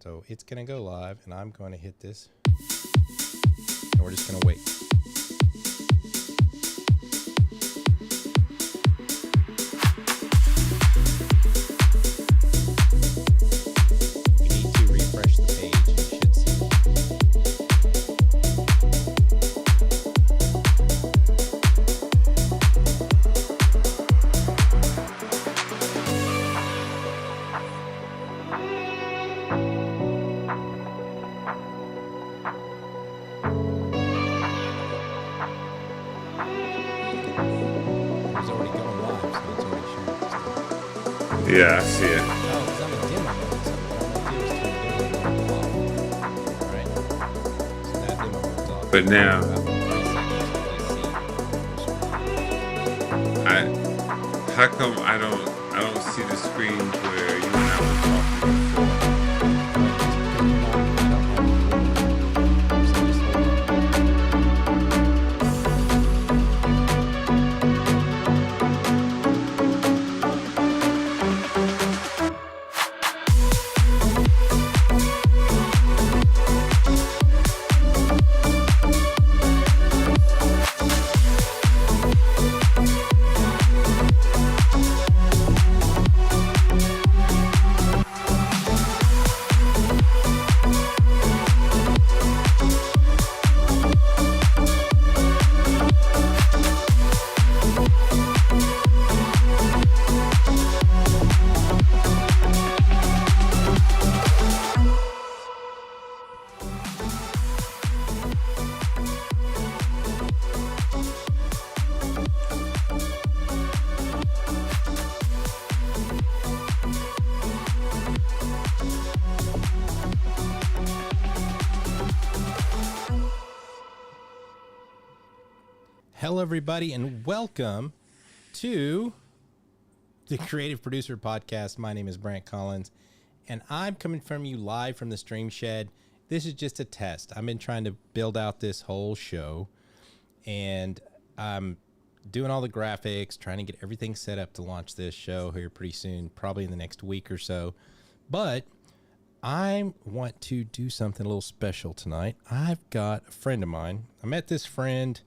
So it's going to go live, and I'm going to hit this, and we're just going to wait. You need to refresh the page, and you should see it. It was already going live, so it's already showing stuff. Yeah, I see it. Oh, because I'm a demo mode, so what I'm going to do is turn the demo mode off. All right? So that demo mode's off. But now, About 3 seconds, you see. how come I don't see the screen where you and I were talking before? Hello, everybody, and welcome to the Creative Producer Podcast. My name is Brant Collins, and I'm coming from you live from the Stream Shed. This is just a test. I've been trying to build out this whole show, and I'm doing all the graphics, trying to get everything set up to launch this show here pretty soon, probably in the next week or so. But I want to do something a little special tonight. I've got a friend of mine. I met this friend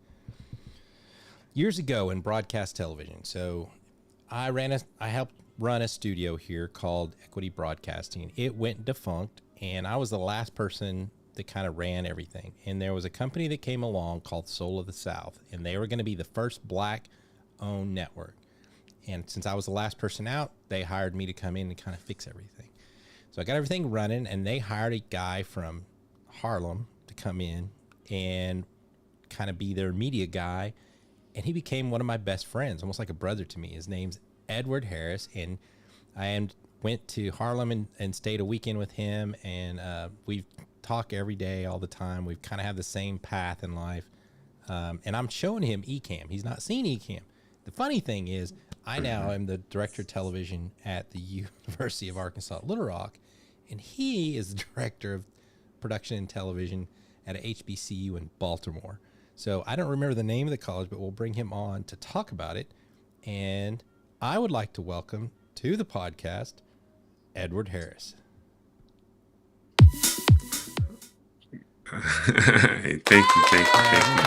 years ago in broadcast television. So I helped run a studio here called Equity Broadcasting. It went defunct, and I was the last person that kind of ran everything. And there was a company that came along called Soul of the South, and they were going to be the first black-owned network. And since I was the last person out, they hired me to come in and kind of fix everything. So I got everything running, and they hired a guy from Harlem to come in and kind of be their media guy. And he became one of my best friends, almost like a brother to me. His name's Edward Harris, and I went to Harlem and stayed a weekend with him, and we talk every day, all the time. We kind of have the same path in life, and I'm showing him Ecamm. He's not seen Ecamm. The funny thing is, I now am the director of television at the University of Arkansas at Little Rock, and he is the director of production and television at H.B.C.U. in Baltimore. So I don't remember the name of the college, but we'll bring him on to talk about it. And I would like to welcome to the podcast, Edward Harris. Hey, thank you,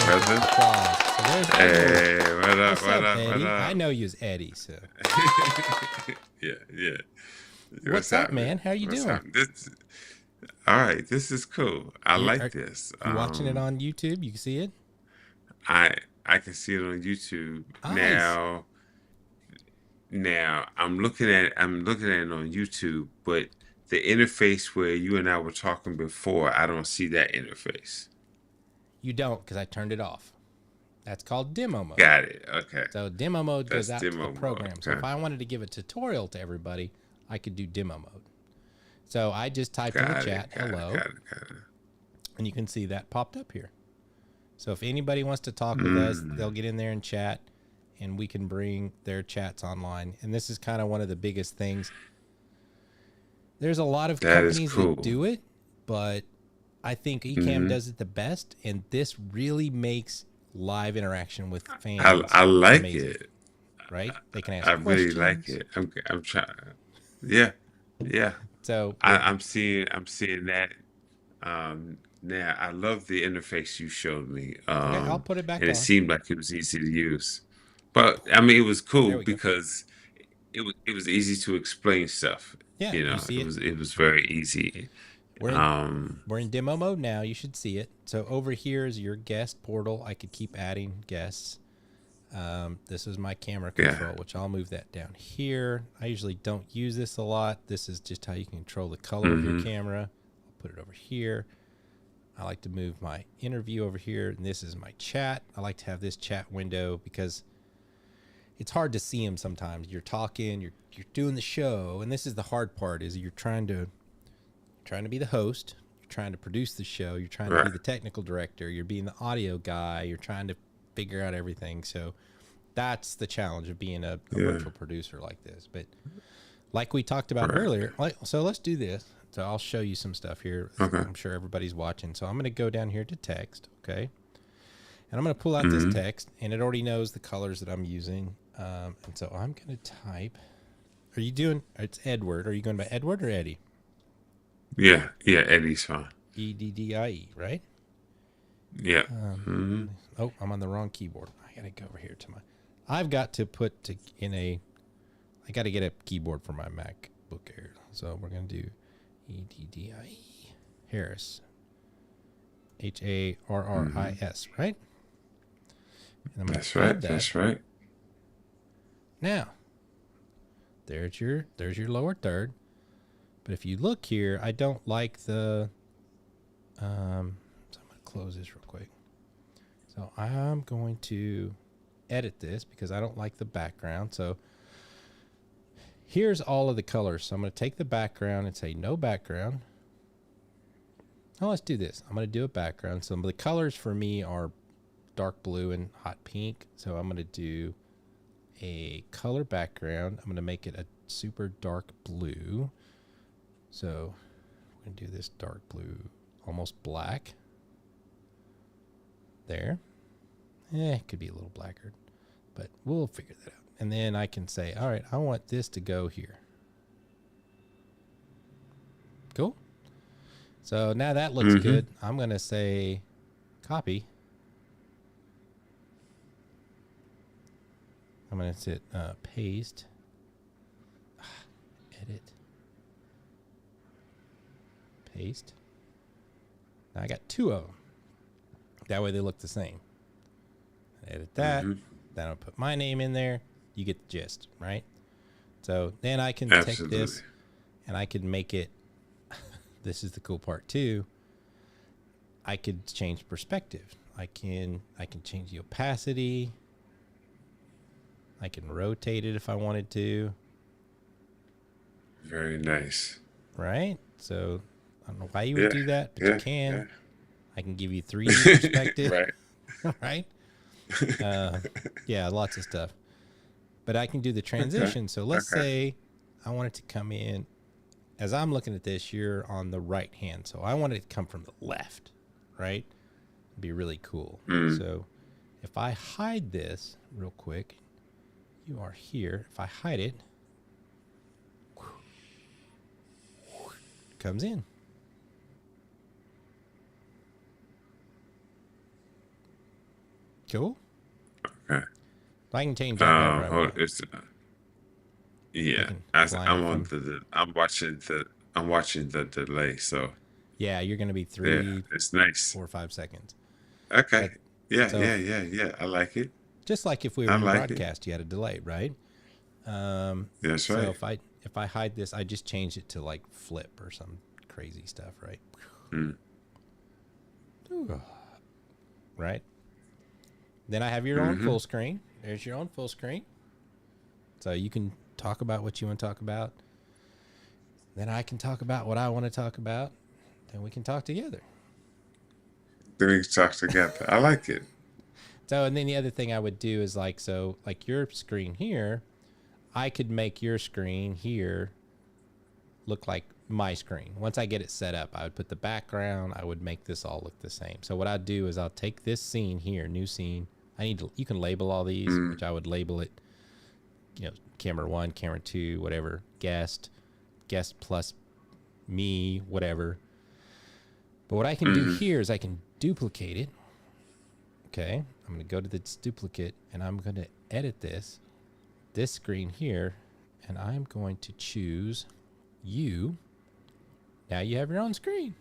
brother. So Hey, what up, Eddie? I know you as Eddie. So yeah. what's up, man? How you doing? All right, this is cool. I like this. You watching it on YouTube? You can see it. I can see it on YouTube. Nice. Now I'm looking at it on YouTube, but the interface where you and I were talking before, I don't see that interface. You don't, because I turned it off. That's called demo mode. Got it. Okay. So demo mode That's goes out to the demo program. mode. So if Okay. I wanted to give a tutorial to everybody, I could do demo mode. So I just typed in the chat, hello, Got it. and you can see that popped up here. So if anybody wants to talk with us, they'll get in there and chat, and we can bring their chats online. And this is kind of one of the biggest things. There's a lot of companies that do it, but I think Ecamm does it the best, and this really makes live interaction with fans. I like amazing, it. right? They can ask I questions. really like it. I'm trying. Yeah. So I'm seeing that. Now I love the interface you showed me. okay, I'll put it back And it on. seemed like it was easy to use. But I mean, it was There cool we go. because it was easy to explain stuff. Yeah, You you know, see it. it was very easy. We're in Um, we're in demo mode now. You should see it. So over here is your guest portal. I could keep adding guests. This is my camera yeah. control, which I'll move that down here. I usually don't use this a lot. This is just how you can control the color of your Mm-hmm. camera. I'll put it over here. I like to move my interview over here, and this is my chat. I like to have this chat window because it's hard to see them sometimes. You're talking, you're doing the show, and this is the hard part: is you're trying to be the host, you're trying to produce the show, you're trying to be Right. the technical director, you're being the audio guy, you're trying to figure out everything. So that's the challenge of being a Yeah. virtual producer like this. But like we talked about Right. earlier, so let's do this. So I'll show you some stuff here. Okay. I'm sure everybody's watching. So I'm going to go down here to text, okay? And I'm going to pull out this Mm-hmm. text, and it already knows the colors that I'm using. And so I'm going to type. Are you doing? It's Edward. Are you going by Edward or Eddie? Yeah. Yeah. Eddie's fine. Eddie, right? Yeah. Mm-hmm. Oh, I'm on the wrong keyboard. I got to go over here to my. I've got to put in a. I got to get a keyboard for my MacBook Air. So we're going to do Eddie Harris. Harris, right? And I'm going That's to right. add that. That's right. Now, there's your lower third. But if you look here, I don't like the. So I'm going to close this real quick. So I'm going to edit this because I don't like the background. So here's all of the colors. So I'm going to take the background and say no background. Oh, let's do this. I'm going to do a background. So the colors for me are dark blue and hot pink. So I'm going to do a color background. I'm going to make it a super dark blue. So we're going to do this dark blue, almost black. There. It could be a little blacker, but we'll figure that out. And then I can say, all right, I want this to go here. Cool. So now that looks Mm-hmm. good. I'm going to say copy. I'm going to hit paste. Edit. Paste. Now I got two of them. That way they look the same. Edit that. Mm-hmm. Then I'll put my name in there. You get the gist, right? So then I can Absolutely. take this and I can make it. This is the cool part too. I could change perspective. I can change the opacity. I can rotate it if I wanted to. Very nice. Right? So I don't know why you would do that, but you can. Yeah. I can give you 3D perspective. Right. Right? Yeah, lots of stuff. But I can do the transition. So let's say I want it to come in. As I'm looking at this, you're on the right hand. So I want it to come from the left, right? It'd be really cool. So if I hide this real quick, you are here. If I hide it, comes in. Cool. Okay. I can change that whenever I want. It's yeah. can As line I'm it on from- I'm watching the delay. So Yeah, you're going to be yeah, it's nice. 4 or 5 seconds. Okay. Yeah. so- Yeah. I like it. Just like if we were I in like it. broadcast, you had a delay, right? That's So right. if I hide this, I just change it to like flip or some crazy stuff, right? Mm. Right. Then I have your own full screen. There's your own full screen. So you can talk about what you want to talk about. Then I can talk about what I want to talk about. Then we can talk together. Then we can talk together. I like it. So, and then the other thing I would do is like your screen here, I could make your screen here look like my screen. Once I get it set up, I would put the background. I would make this all look the same. So what I'd do is I'll take this scene here, new scene. You can label all these, which I would label it, camera 1, camera 2, whatever, guest plus me, whatever. But what I can do here is I can duplicate it. Okay, I'm going to go to this duplicate, and I'm going to edit this screen here, and I'm going to choose you. Now you have your own screen.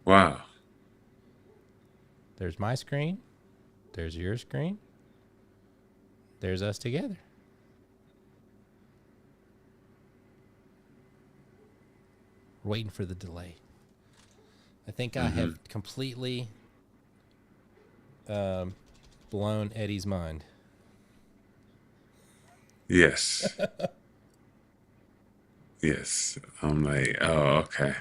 Wow. There's my screen. There's your screen. There's us together. We're waiting for the delay. I think I have completely blown Eddie's mind. Yes. Yes. I'm like, oh, okay.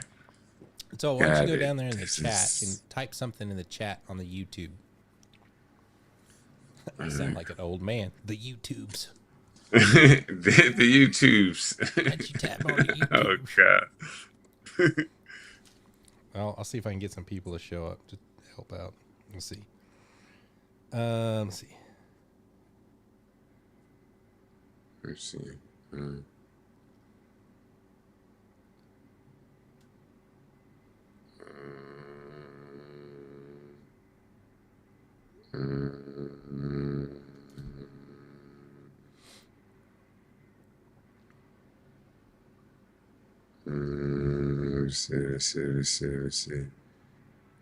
So why don't Got you go it. down there in the This chat is- and type something in the chat on the YouTube. I sound like an old man. The YouTubes. the YouTubes. Why'd you tap on the Oh YouTube? God. Well, I'll see if I can get some people to show up to help out. Let's see. Let's see.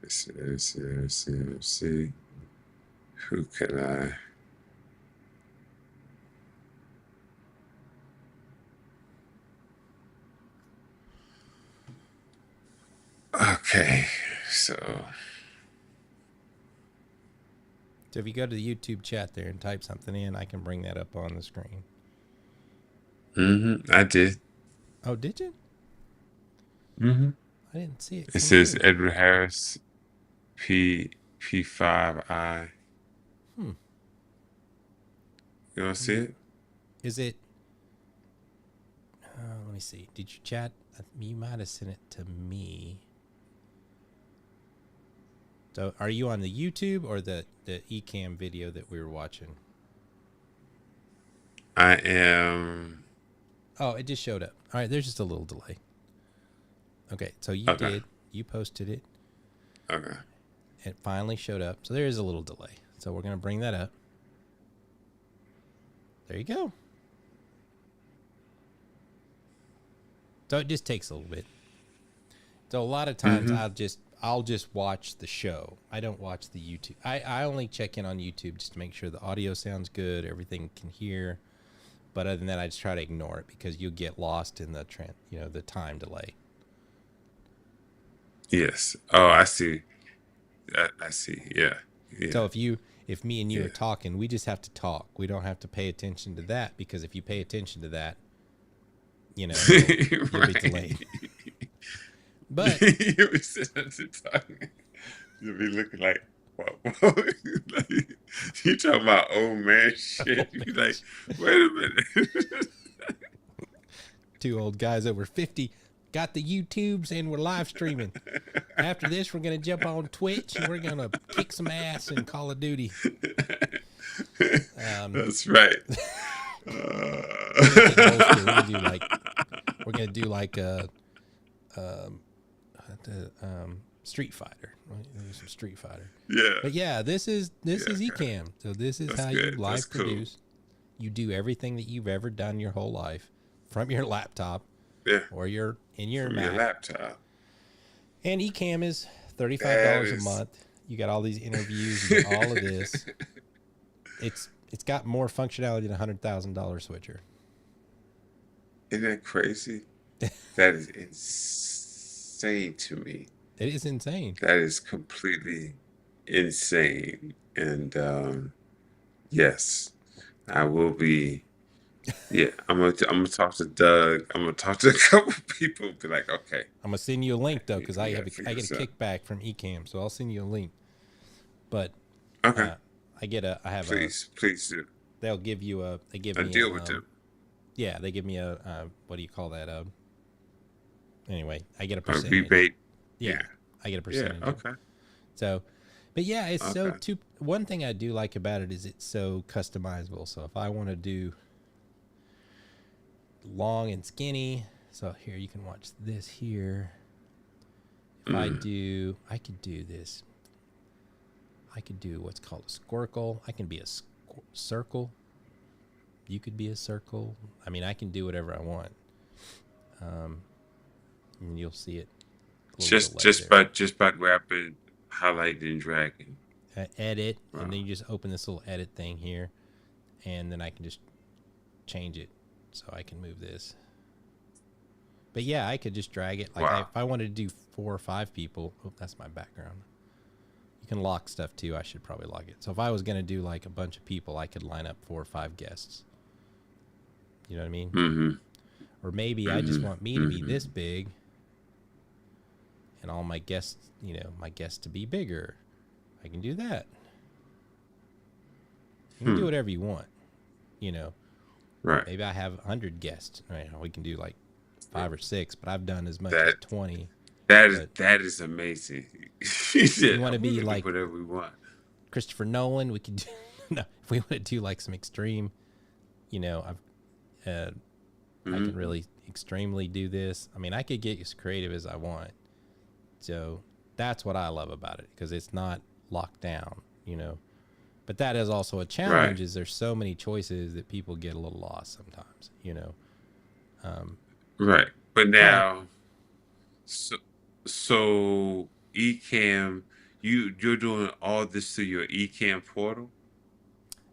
Let's see. Let's see. Who can I? Okay, so So if you go to the YouTube chat there and type something in, I can bring that up on the screen. I did. Oh, did you? Mm-hmm. I didn't see it. It come says through. Edward Harris, P5I. You want to see it? Is it? Let me see. Did you chat? You might have sent it to me. So, are you on the YouTube or the Ecamm video that we were watching? I am. Oh, it just showed up. All right, there's just a little delay. Okay, so you posted it. Okay. It finally showed up. So there is a little delay. So we're going to bring that up. There you go. So it just takes a little bit. So a lot of times I'll just watch the show. I don't watch the YouTube. I only check in on YouTube just to make sure the audio sounds good, everything can hear. But other than that, I just try to ignore it because you'll get lost in the the time delay. Yes. Oh, I see. I see. Yeah. So if me and you are talking, we just have to talk. We don't have to pay attention to that because if you pay attention to that, you'll be delayed. But You'll be sitting there talking. You'll be looking like, whoa. Like, you talking about old man shit. You like, wait a minute. two old guys over 50 got the YouTubes and we're live streaming. After this, we're going to jump on Twitch and we're going to kick some ass in Call of Duty. That's right. We're going to do like Street Fighter. We'll do some Street Fighter. Yeah. But yeah, this is Ecamm. So this is how you live produce. You do everything that you've ever done your whole life from your laptop. Yeah. Or in your From Mac. your laptop. And Ecamm is $35 a month. You got all these interviews, you got all of this. It's got more functionality than a $100,000 switcher. Isn't that crazy? That is insane to me. It is insane. That is completely insane. And yes, I will be. Yeah, I'm gonna talk to Doug. I'm gonna talk to a couple people. Be like, okay. I'm gonna send you a link though, because I get a figure kickback from Ecamm, so I'll send you a link. But Okay. I have Please do. They'll give you a. They give I me deal with them. Yeah, they give me a what do you call that? Anyway, I get a A percentage. rebate. Yeah, I get a percentage. Yeah. Okay. So, but yeah, it's one thing I do like about it is it's so customizable. So if I want to do long and skinny, So here you can watch this here. If I could do this. I could do what's called a squircle. I can be a circle. You could be a circle. I mean, I can do whatever I want. And you'll see it. Just by grabbing, highlighting, and dragging. Edit, and then you just open this little edit thing here, and then I can just change it so I can move this. But yeah, I could just drag it. Like if I wanted to do 4 or 5 people, that's my background. You can lock stuff too. I should probably lock it. So if I was going to do like a bunch of people, I could line up 4 or 5 guests. You know what I mean? Mm-hmm. Or maybe I just want me to be this big and all my guests, my guests to be bigger. I can do that. You can do whatever you want, Right. Maybe I have 100 guests. We can do like 5 or 6, but I've done as much as 20. That is amazing. You want to be like whatever we want. Christopher Nolan. We could do, if we want to do like some extreme, I can really extremely do this. I mean, I could get as creative as I want. So that's what I love about it, because it's not locked down, But that is also a challenge. Is there's so many choices that people get a little lost sometimes, Right. But now, so Ecamm, you're doing all this through your Ecamm portal?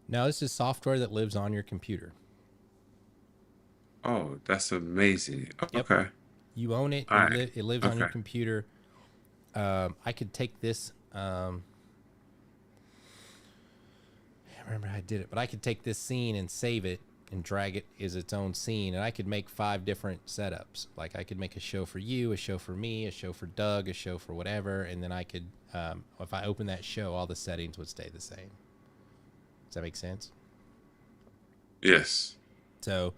No, this is software that lives on your computer. Oh, that's amazing. Yep. Okay. You own it. It lives on your computer. I could take this. I can't remember how I did it, but I could take this scene and save it and drag it as its own scene, and I could make 5 different setups. Like I could make a show for you, a show for me, a show for Doug, a show for whatever, and then I could, if I open that show, all the settings would stay the same. Does that make sense? Yes. So,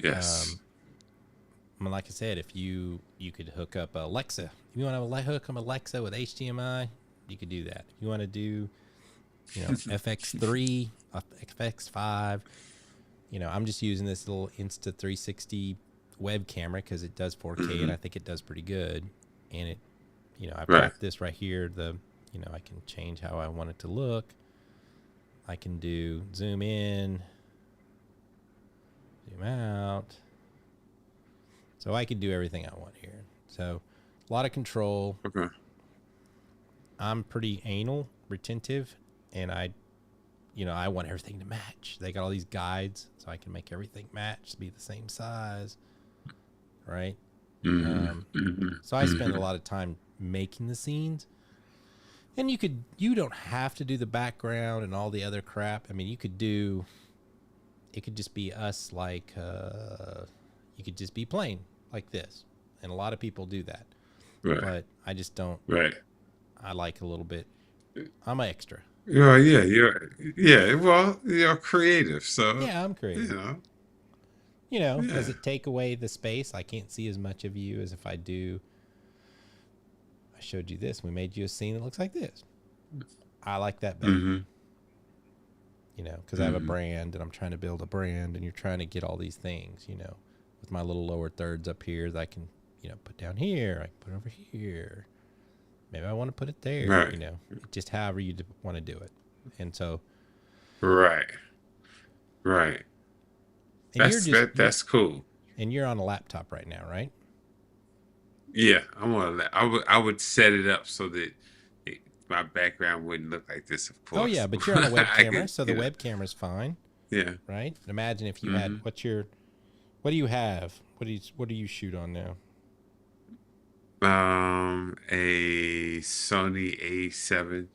yes. Like I said, if you could hook up Alexa. If you want to hook up Alexa with HDMI, you could do that. If you want to do, FX3, FX5, I'm just using this little Insta360 web camera because it does 4K and I think it does pretty good. And it, I've got this right here. I can change how I want it to look. I can do zoom in, zoom out. So I can do everything I want here. So a lot of control. Okay. I'm pretty anal, retentive, and I want everything to match. They got all these guides, so I can make everything match, be the same size, right? So I spend a lot of time making the scenes. And you don't have to do the background and all the other crap. I mean, it could just be us like, you could just be plain like this. And a lot of people do that. Right. But I just don't. Right. I like a little bit. I'm an extra. Well, you're creative. So yeah, I'm creative. Does it take away the space? I can't see as much of you as if I do. I showed you this. We made you a scene that looks like this. I like that better. Because I have a brand and I'm trying to build a brand, and you're trying to get all these things, with my little lower thirds up here that I can, put down here. I can put over here. Maybe I want to put it there, right. Just however you want to do it. And so. Right. And that's cool. And you're on a laptop right now, right? Yeah, I'm on. I would set it up so that my background wouldn't look like this. Of course. Oh yeah, but you're on a web camera, so the web camera's fine. Yeah. Right. Imagine if you had what do you have? What do you shoot on now? A Sony A7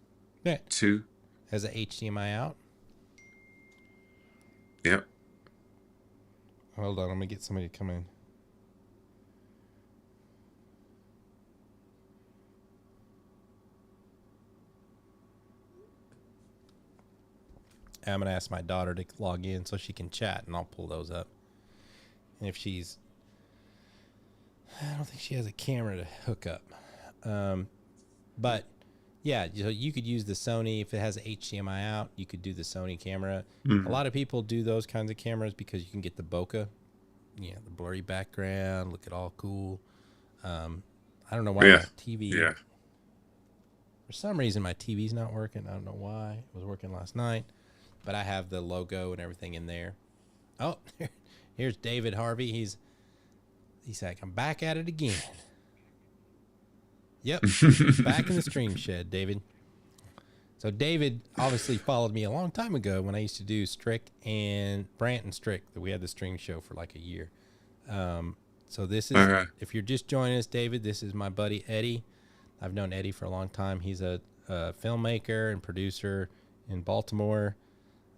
II. Has an HDMI out. Yep. Hold on, I'm gonna get somebody to come in. I'm going to ask my daughter to log in so she can chat, and I'll pull those up. And if I don't think she has a camera to hook up. But yeah, you could use the Sony. If it has HDMI out, you could do the Sony camera. A lot of people do those kinds of cameras because you can get the bokeh the blurry background, look at all cool. I don't know why Yeah. my TV, Yeah. for some reason my TV's not working. I don't know why. It was working last night, but I have the logo and everything in there. Oh, here's David Harvey. He's like, I'm back at it again. Yep, back in the stream shed, David. So David obviously followed me a long time ago when I used to do Strick and Brant and Strick. We had the stream show for like a year. So this is, Okay. if you're just joining us, David, this is my buddy Eddie. I've known Eddie for a long time. He's a filmmaker and producer in Baltimore.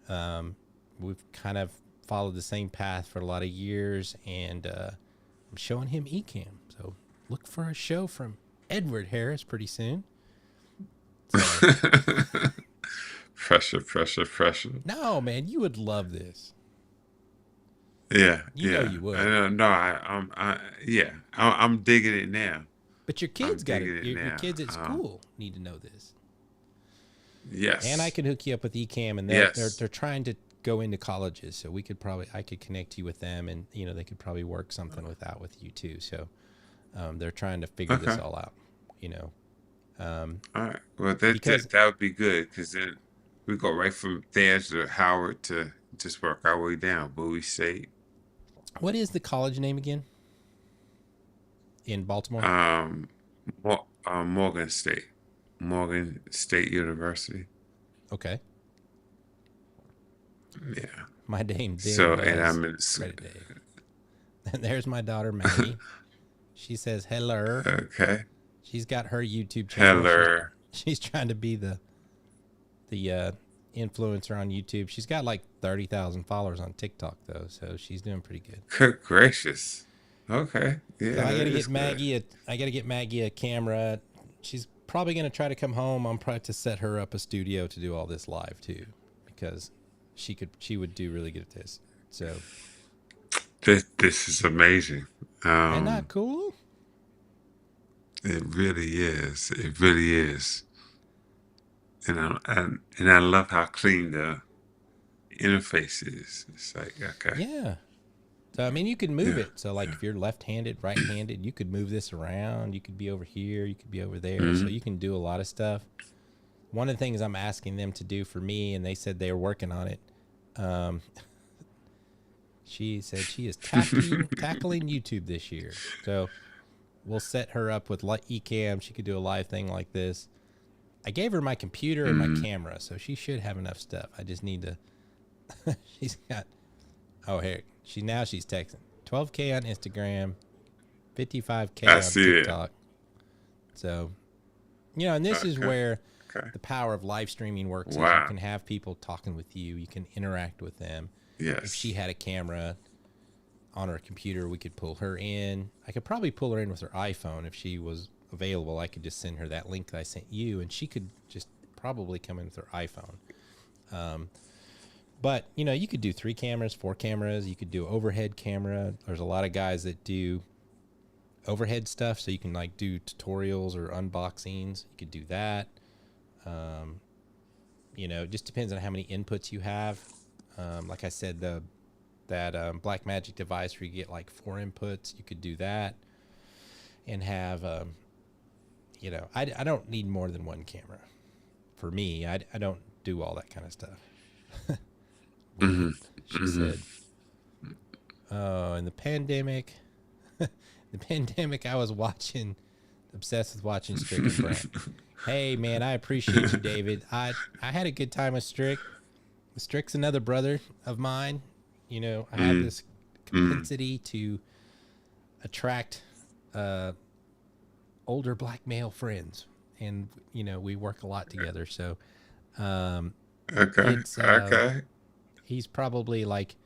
We've kind of followed the same path for a lot of years, and I'm showing him Ecamm. So look for a show from Edward Harris pretty soon. So, Pressure. no, man, you would love this. Yeah, You know yeah. you would. I'm digging it now. But your kids got digging it. it Your now. kids at school need to know this. Yes. And I can hook you up with Ecamm, and Yes. they're trying to go into colleges, so I could connect you with them, and they could probably work something with you too. So they're trying to figure this Okay. all out. All right. Well, Because that would be good because then we go right from there to Howard to just work our way down. Bowie State, what is the college name again in Baltimore? Morgan State University. Okay, Yeah. my name. So, and I'm in. Credit Dave. And there's my daughter Maggie. She says hello. Okay. She's got her YouTube channel. Hello. She's trying to be the influencer on YouTube. She's got like 30,000 followers on TikTok though, so she's doing pretty good. Good gracious. Okay. Yeah. So I gotta that get is good. Maggie a camera. She's probably gonna try to come home. I'm probably to set her up a studio to do all this live too, because she would do really good at this. So This is amazing. Isn't that cool? It really is. It really is. And I love how clean the interface is. It's like, okay. Yeah. So I mean, you can move Yeah. it. So like, if you're left-handed, right-handed, you could move this around. You could be over here. You could be over there. Mhm. So you can do a lot of stuff. One of the things I'm asking them to do for me, and they said they were working on it. She said she is tackling YouTube this year. So we'll set her up with Ecamm. She could do a live thing like this. I gave her my computer and my camera, so she should have enough stuff. I just need to. She's got. Oh, here she's texting. 12K on Instagram, 55K I on see it. TikTok. So, and this is Okay. where Okay. the power of live streaming works. Is Wow. you can have people talking with you. You can interact with them. Yes. If she had a camera on her computer, we could pull her in. I could probably pull her in with her iPhone if she was available. I could just send her that link that I sent you, and she could just probably come in with her iPhone. But you could do 3 cameras, 4 cameras. You could do overhead camera. There's a lot of guys that do overhead stuff, so you can like do tutorials or unboxings. You could do that. It just depends on how many inputs you have. Like I said, that Blackmagic device where you get like 4 inputs, you could do that, and have I don't need more than 1 camera. For me, I don't do all that kind of stuff. She said, "Oh, in the pandemic, I was obsessed with watching Strick and Brent." Hey, man, I appreciate you, David. I had a good time with Strick. Strick's another brother of mine. I have this propensity to attract older black male friends, and we work a lot together. So, Okay. Okay. he's probably like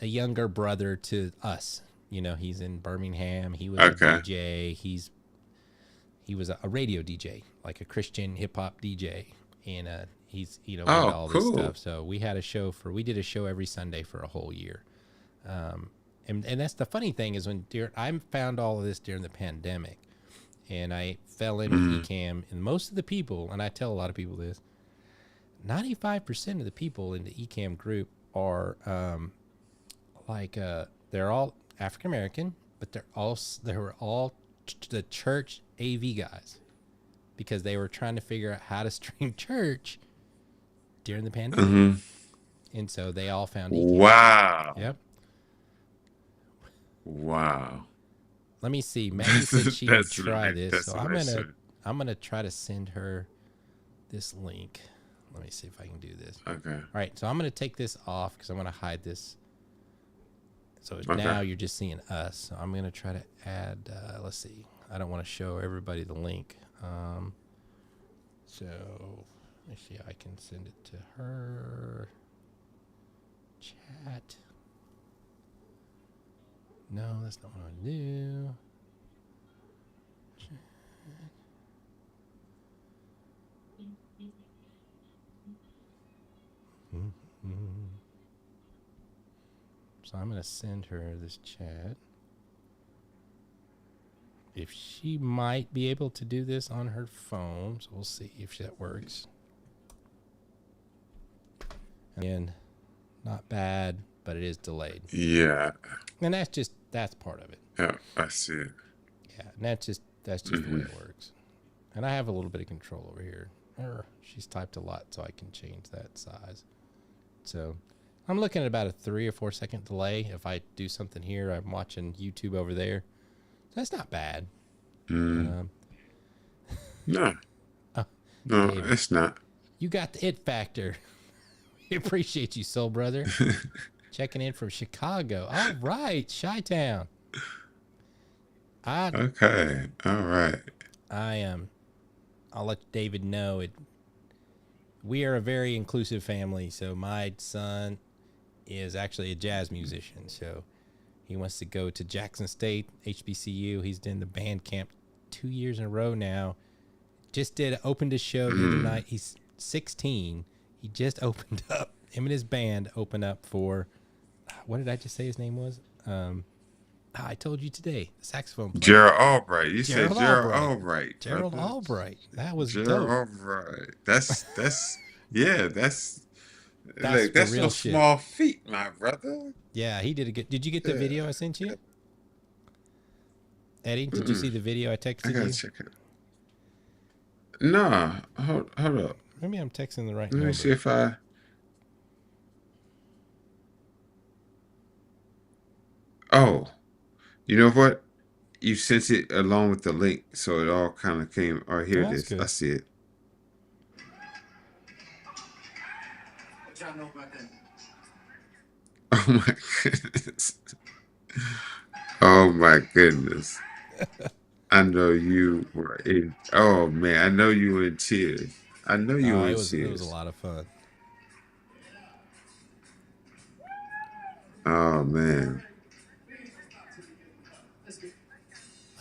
a younger brother to us. He's in Birmingham. He was Okay. a DJ. He was a radio DJ, like a Christian hip hop DJ, and he's into all this cool. stuff. So we did a show every Sunday for a whole year. And that's the funny thing is I found all of this during the pandemic, and I fell in with Ecamm, and most of the people, and I tell a lot of people this, 95% of the people in the Ecamm group are They're all African American, but they were all the church AV guys because they were trying to figure out how to stream church during the pandemic. Mm-hmm. And so they all found Ecamm. Wow. Yep. Wow. Let me see. Maggie said she would try this, that's so I'm gonna try to send her this link. Let me see if I can do this. Okay. All right, so I'm gonna take this off because I'm gonna hide this. So Okay. now you're just seeing us. So I'm gonna try to add. Let's see. I don't want to show everybody the link. So let me see. I can send it to her. Chat. No, that's not what I do. So I'm going to send her this chat. If she might be able to do this on her phone, so we'll see if that works. And not bad, but it is delayed. Yeah. And that's part of it. Yeah, I see it. Yeah, and that's just the way it works. And I have a little bit of control over here. She's typed a lot, so I can change that size. So I'm looking at about a 3 or 4 second delay. If I do something here, I'm watching YouTube over there. That's not bad. No. No, David, it's not. you got the it factor. We appreciate you, soul brother. Checking in from Chicago. All right, Chi-Town. Okay. All right. I'll let David know it. We are a very inclusive family. So my son is actually a jazz musician. So he wants to go to Jackson State, H.B.C.U. He's done the band camp 2 years in a row now. Just opened a show the other night. He's 16. He just opened up. Him and his band opened up for, what did I just say his name was? I told you today, the saxophone player. Gerald Albright. You said Gerald Albright. Gerald Albright. That was Gerald dope. Albright. That's yeah, that's That's no small feat, my brother. Yeah, he did a good. Did you get the video I sent you? Eddie, did you see the video I texted I gotta you? check it. Nah, hold up. Maybe I'm texting the right Let number. me see if I. Oh, you know what? You sent it along with the link, so it all kind of came. Oh, here it is. Good. I see it. Oh my goodness. Oh my goodness. I know you were in. Oh man, I know you were in tears. I know you were in tears. It was a lot of fun. Oh man.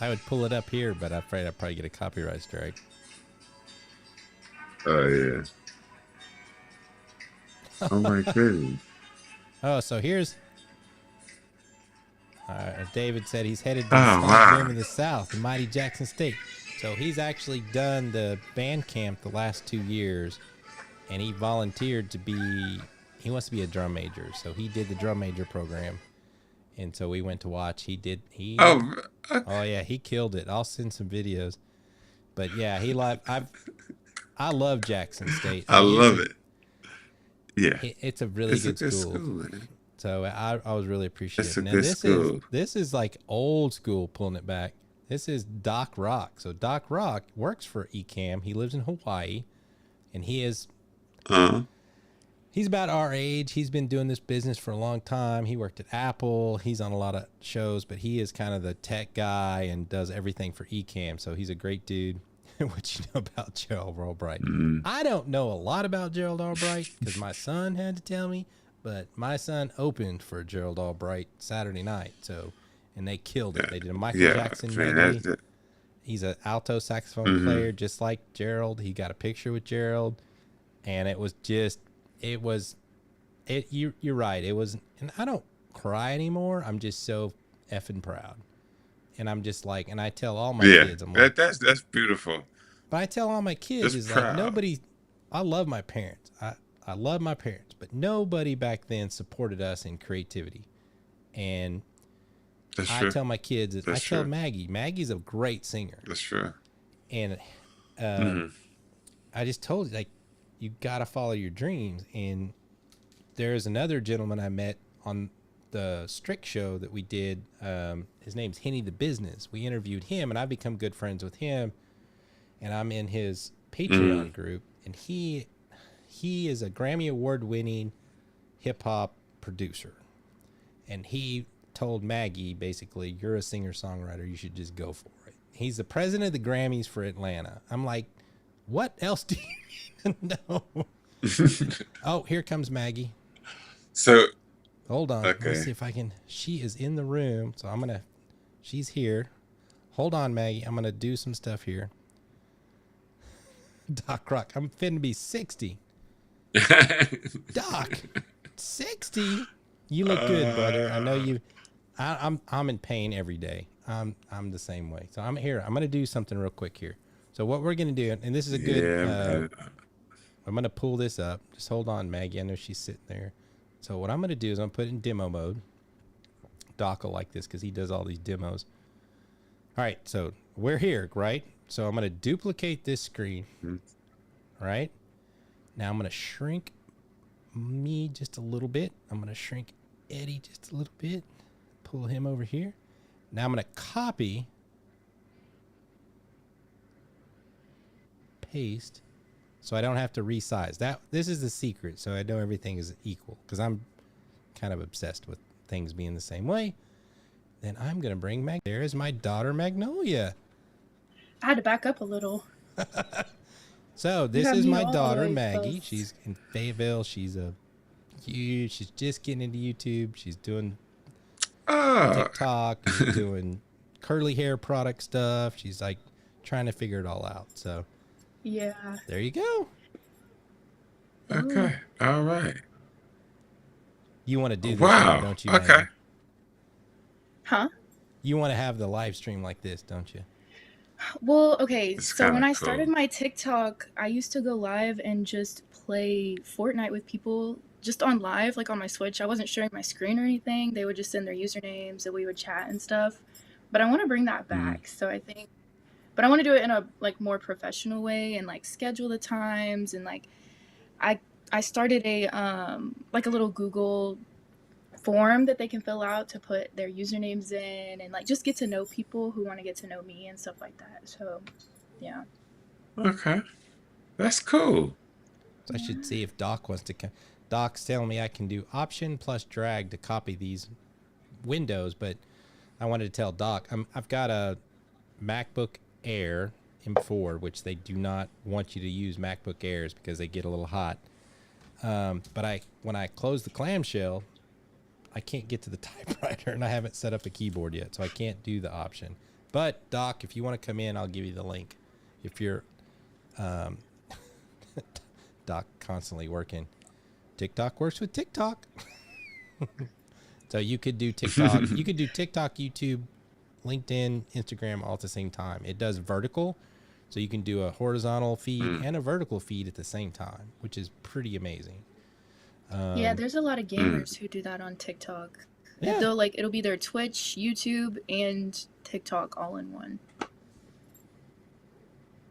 I would pull it up here, but I'm afraid I'd probably get a copyright strike. Oh yeah. Oh my goodness. Oh, so here's. David said he's headed to the room in the South, the mighty Jackson State. So he's actually done the band camp the last 2 years, and he volunteered to be. He wants to be a drum major, so he did the drum major program, and so we went to watch. Oh yeah, he killed it. I'll send some videos, but yeah, I love Jackson State. I love it. Yeah, it's a really good school. Man. So I was really appreciative. It's a good school. This is like old school, pulling it back. This is Doc Rock. So Doc Rock works for Ecamm. He lives in Hawaii, and he is. He's about our age. He's been doing this business for a long time. He worked at Apple. He's on a lot of shows, but he is kind of the tech guy and does everything for Ecamm. So he's a great dude. What you know about Gerald Albright? I don't know a lot about Gerald Albright because my son had to tell me. But my son opened for Gerald Albright Saturday night, and they killed it. They did a Michael Jackson medley. He's an alto saxophone player, just like Gerald. He got a picture with Gerald, and it was just, you're right. It was, and I don't cry anymore. I'm just so effing proud, and I'm just like, and I tell all my kids, I'm like, that's beautiful. But I tell all my kids, is like, nobody. I love my parents. I love my parents, but nobody back then supported us in creativity. And That's I true. tell my kids, I That's tell true. Maggie's a great singer. That's true. And Mm-hmm. I just told you, like, you got to follow your dreams. And there's another gentleman I met on the Strict show that we did. His name's Henny the Business. We interviewed him, and I've become good friends with him. And I'm in his Patreon group. And he is a Grammy Award winning hip hop producer. And he told Maggie, basically, you're a singer songwriter. You should just go for it. He's the president of the Grammys for Atlanta. I'm like, what else do you need to know? Oh, here comes Maggie. So, Hold on. Let me okay. see if I can. She is in the room. So she's here. Hold on, Maggie. I'm going to do some stuff here. Doc Rock, I'm finna be 60. Doc, 60? You look good, brother. I know you. I'm in pain every day. I'm the same way. So I'm here. I'm gonna do something real quick here. So what we're gonna do, and this is a good. Yeah, man. I'm gonna pull this up. Just hold on, Maggie. I know she's sitting there. So what I'm gonna do is I'm gonna put it in demo mode. Doc will like this because he does all these demos. All right, so we're here, right? So I'm gonna duplicate this screen. Right now, I'm gonna shrink me just a little bit. I'm gonna shrink Eddie just a little bit. Pull him over here. Now I'm gonna copy, paste, so I don't have to resize. This is the secret, so I know everything is equal because I'm kind of obsessed with things being the same way. Then I'm gonna bring there is my daughter Magnolia. I had to back up a little. So this is my daughter way Maggie. close. She's in Fayetteville. She's just getting into YouTube. She's doing TikTok. She's doing curly hair product stuff. She's like trying to figure it all out. So yeah, there you go. Okay. All right. You want to do this, Wow. don't you? Okay. Maggie? huh? You want to have the live stream like this, don't you? Well, okay, It's so when kinda I started cool. my TikTok, I used to go live and just play Fortnite with people just on live, like on my Switch. I wasn't sharing my screen or anything. They would just send their usernames and we would chat and stuff. But I want to bring that back. So I think, but I want to do it in a like more professional way and like schedule the times and like I started a like a little Google form that they can fill out to put their usernames in and like just get to know people who want to get to know me and stuff like that. So yeah. Okay. That's cool. So I should see if Doc wants to come. Doc's telling me I can do Option plus drag to copy these windows, but I wanted to tell Doc I've got a MacBook Air M4, which they do not want you to use MacBook Airs because they get a little hot. But when I close the clamshell, I can't get to the typewriter, and I haven't set up a keyboard yet, so I can't do the Option. But Doc, if you want to come in, I'll give you the link. If you're Doc constantly working. TikTok works with TikTok. So you could do TikTok. You could do TikTok, YouTube, LinkedIn, Instagram all at the same time. It does vertical, so you can do a horizontal feed and a vertical feed at the same time, which is pretty amazing. Yeah, there's a lot of gamers who do that on TikTok. Yeah. It'll be their Twitch, YouTube, and TikTok all in one.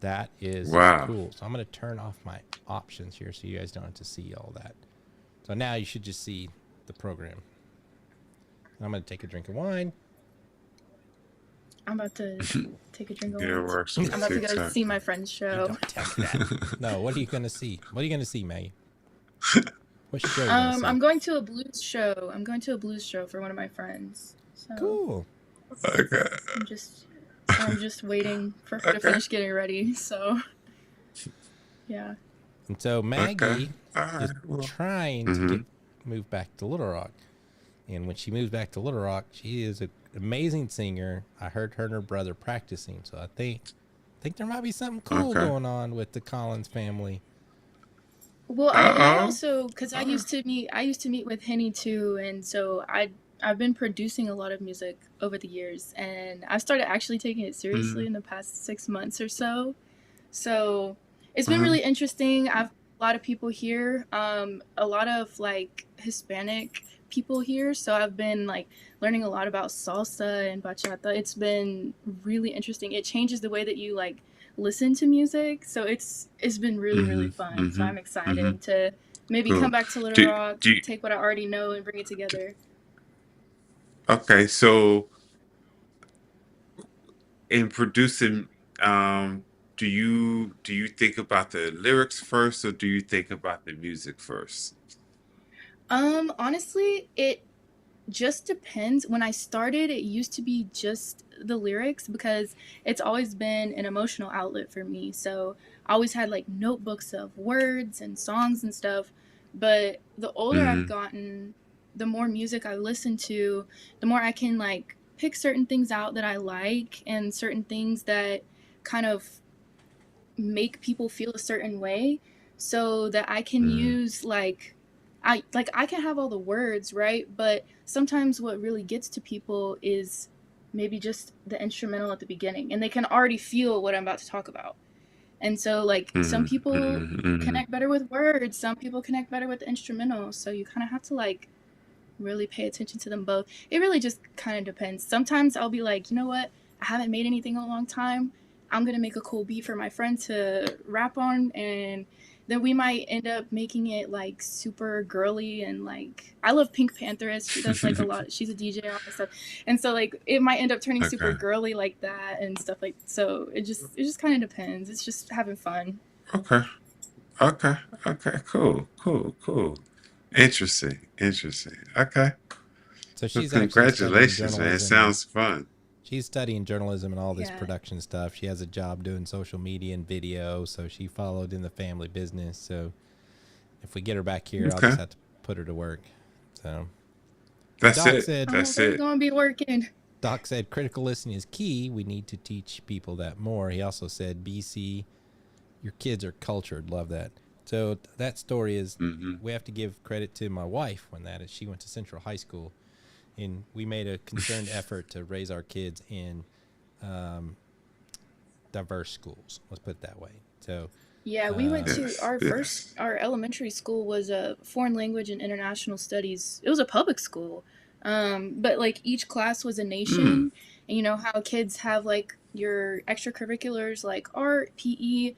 That is Wow. cool. So I'm going to turn off my options here so you guys don't have to see all that. So now you should just see the program. I'm going to take a drink of wine. I'm about to take a drink of Yeah, it wine. works I'm with about to go TikTok. see my friend's show. Don't tell me that. No, what are you going to see? What are you going to see, Maggie? What show are you going to see? I'm going to a blues show. I'm going to a blues show for one of my friends. So Cool. Okay. I'm just waiting for her to finish getting ready. So yeah. And so Maggie All right. is trying to move back to Little Rock. And when she moves back to Little Rock, she is an amazing singer. I heard her and her brother practicing. So I think there might be something cool going on with the Collins family. Well, I also, because I used to meet with Henny too, and so I've been producing a lot of music over the years, and I've started actually taking it seriously in the past 6 months or so. So it's been really interesting. I've a lot of people here, a lot of like Hispanic people here. So I've been like learning a lot about salsa and bachata. It's been really interesting. It changes the way that you like listen to music. So it's been really, really fun. So I'm excited to maybe come Cool. back to Little Do, Rock, do you, take what I already know and bring it together. okay, so in producing, um, do you think about the lyrics first, or do you think about the music first? Honestly, it just depends. When I started, it used to be just the lyrics because it's always been an emotional outlet for me. So I always had like notebooks of words and songs and stuff. But the older I've Mm-hmm. gotten, the more music I listen to, the more I can like pick certain things out that I like and certain things that kind of make people feel a certain way so that I can use I can have all the words, right? But sometimes what really gets to people is maybe just the instrumental at the beginning and they can already feel what I'm about to talk about. And so like some Mm-hmm. people Mm-hmm. connect better with words, some people connect better with the instrumental. So you kind of have to like really pay attention to them both. It really just kind of depends. Sometimes I'll be like, you know what? I haven't made anything in a long time. I'm going to make a cool beat for my friend to rap on. And then we might end up making it like super girly. And like, I love Pink Pantheress. She does like a lot. She's a DJ and all that stuff. And so like, it might end up turning super Okay. girly like that and stuff like, so it just kind of depends. It's just having fun. Okay. Okay. Okay. Cool. Cool. Cool. Interesting. Interesting. Okay. So Well, she's actually studying congratulations, man. It journalism and sounds fun. she's studying journalism and all this Yeah. production stuff. She has a job doing social media and video, so she followed in the family business. So if we get her back here, I'll Okay. just have to put her to work. So That's Doc it. said, That's They're it. going to be working. Doc said critical listening is key. We need to teach people that more. He also said, BC, your kids are cultured. Love that. So that story is, Mm-hmm. we have to give credit to my wife when that is. She went to Central High School, and we made a concerted effort to raise our kids in diverse schools. Let's put it that way. So Yeah, we went to Yes. Yes. our elementary school was a foreign language and international studies. It was a public school. But like each class was a Mm. nation, and you know how kids have like your extracurriculars like art, PE.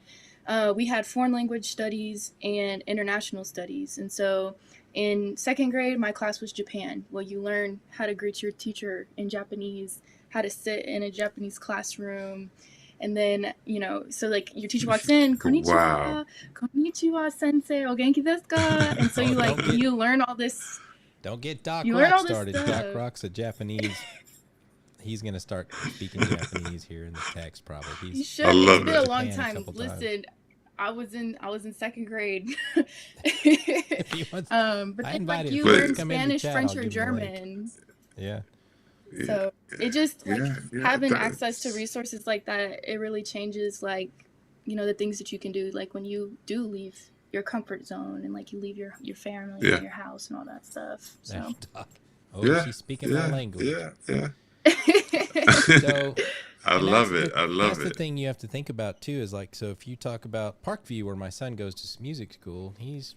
We had foreign language studies and international studies. And so in second grade, my class was Japan. Well, you learn how to greet your teacher in Japanese, how to sit in a Japanese classroom, and then, you know, so like your teacher walks in, Wow. konnichiwa sensei, o genki desu ka? And so oh, you like, don't get you learn all this, Doc you learn Rock all this started. Doc stuff. Rock's a Japanese. He's gonna start speaking Japanese here in the text. Probably You he's should. I It's love been a it. long Japan a time. couple times. Listen, I was in second grade. If he wants, But I then like invited you him But to learn come into the Spanish, chat. French, I'll or give him a link. German. Yeah. yeah, So it just like yeah, having access to that's resources like that, it really changes like, you know, the things that you can do. Like when you do leave your comfort zone and like you leave your family yeah, and your house and all that stuff. There's So Doc. Oh, yeah, she's speaking my yeah, language. yeah. So, I and love it. I that's love the it. thing you have to think about too. Is like, so if you talk about Parkview, where my son goes to music school, there's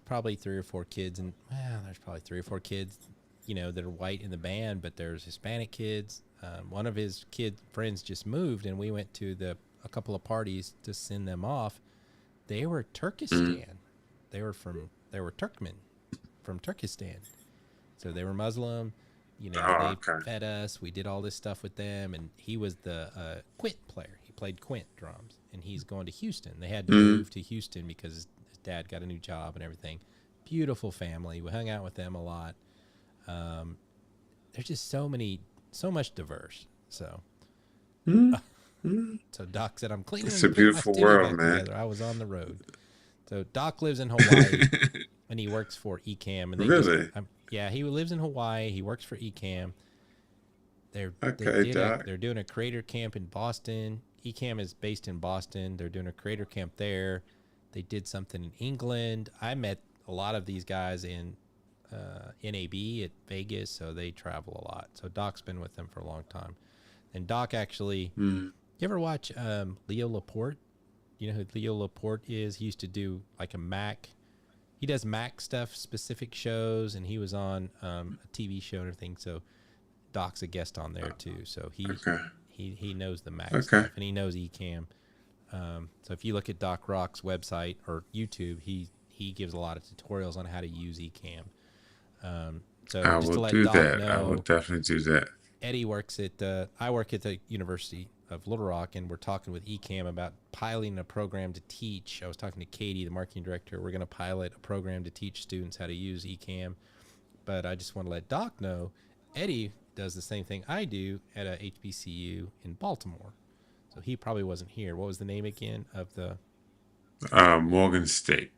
probably 3 or 4 kids, and there's probably 3 or 4 kids, you know, that are white in the band, but there's Hispanic kids. One of his friends just moved, and we went to a couple of parties to send them off. They were Turkestan. They were Turkmen from Turkestan. So they were Muslim. You know, Oh, they okay. fed us. We did all this stuff with them, and he was the quint player. He played quint drums, and he's going to Houston. They had to move to Houston because his dad got a new job and everything. Beautiful family. We hung out with them a lot. There's just so much diverse. So, so Doc said, "I'm cleaning It's and a putting my beautiful studio world, back man. together. I was on the road." So Doc lives in Hawaii, and he works for Ecamm, and they Really? yeah, he lives in Hawaii. He works for Ecamm. Okay, Doc. They're doing a creator camp in Boston. Ecamm is based in Boston. They're doing a creator camp there. They did something in England. I met a lot of these guys in NAB at Vegas, so they travel a lot. So Doc's been with them for a long time. And Doc actually, you ever watch Leo Laporte? You know who Leo Laporte is? He used to do like a Mac he does Mac stuff, specific shows, and he was on a TV show and everything. So Doc's a guest on there too. So Okay. he knows the Mac Okay. stuff and he knows Ecamm. So if you look at Doc Rock's website or YouTube, he gives a lot of tutorials on how to use Ecamm. So I just will to let do Doc that. I will know, definitely do that. Eddie works at I work at the University of Little Rock, and we're talking with Ecamm about piloting a program to teach. I was talking to Katie, the marketing director. We're going to pilot a program to teach students how to use Ecamm. But I just want to let Doc know, Eddie does the same thing I do at a H.B.C.U. in Baltimore. So he probably wasn't here. What was the name again of the Morgan State.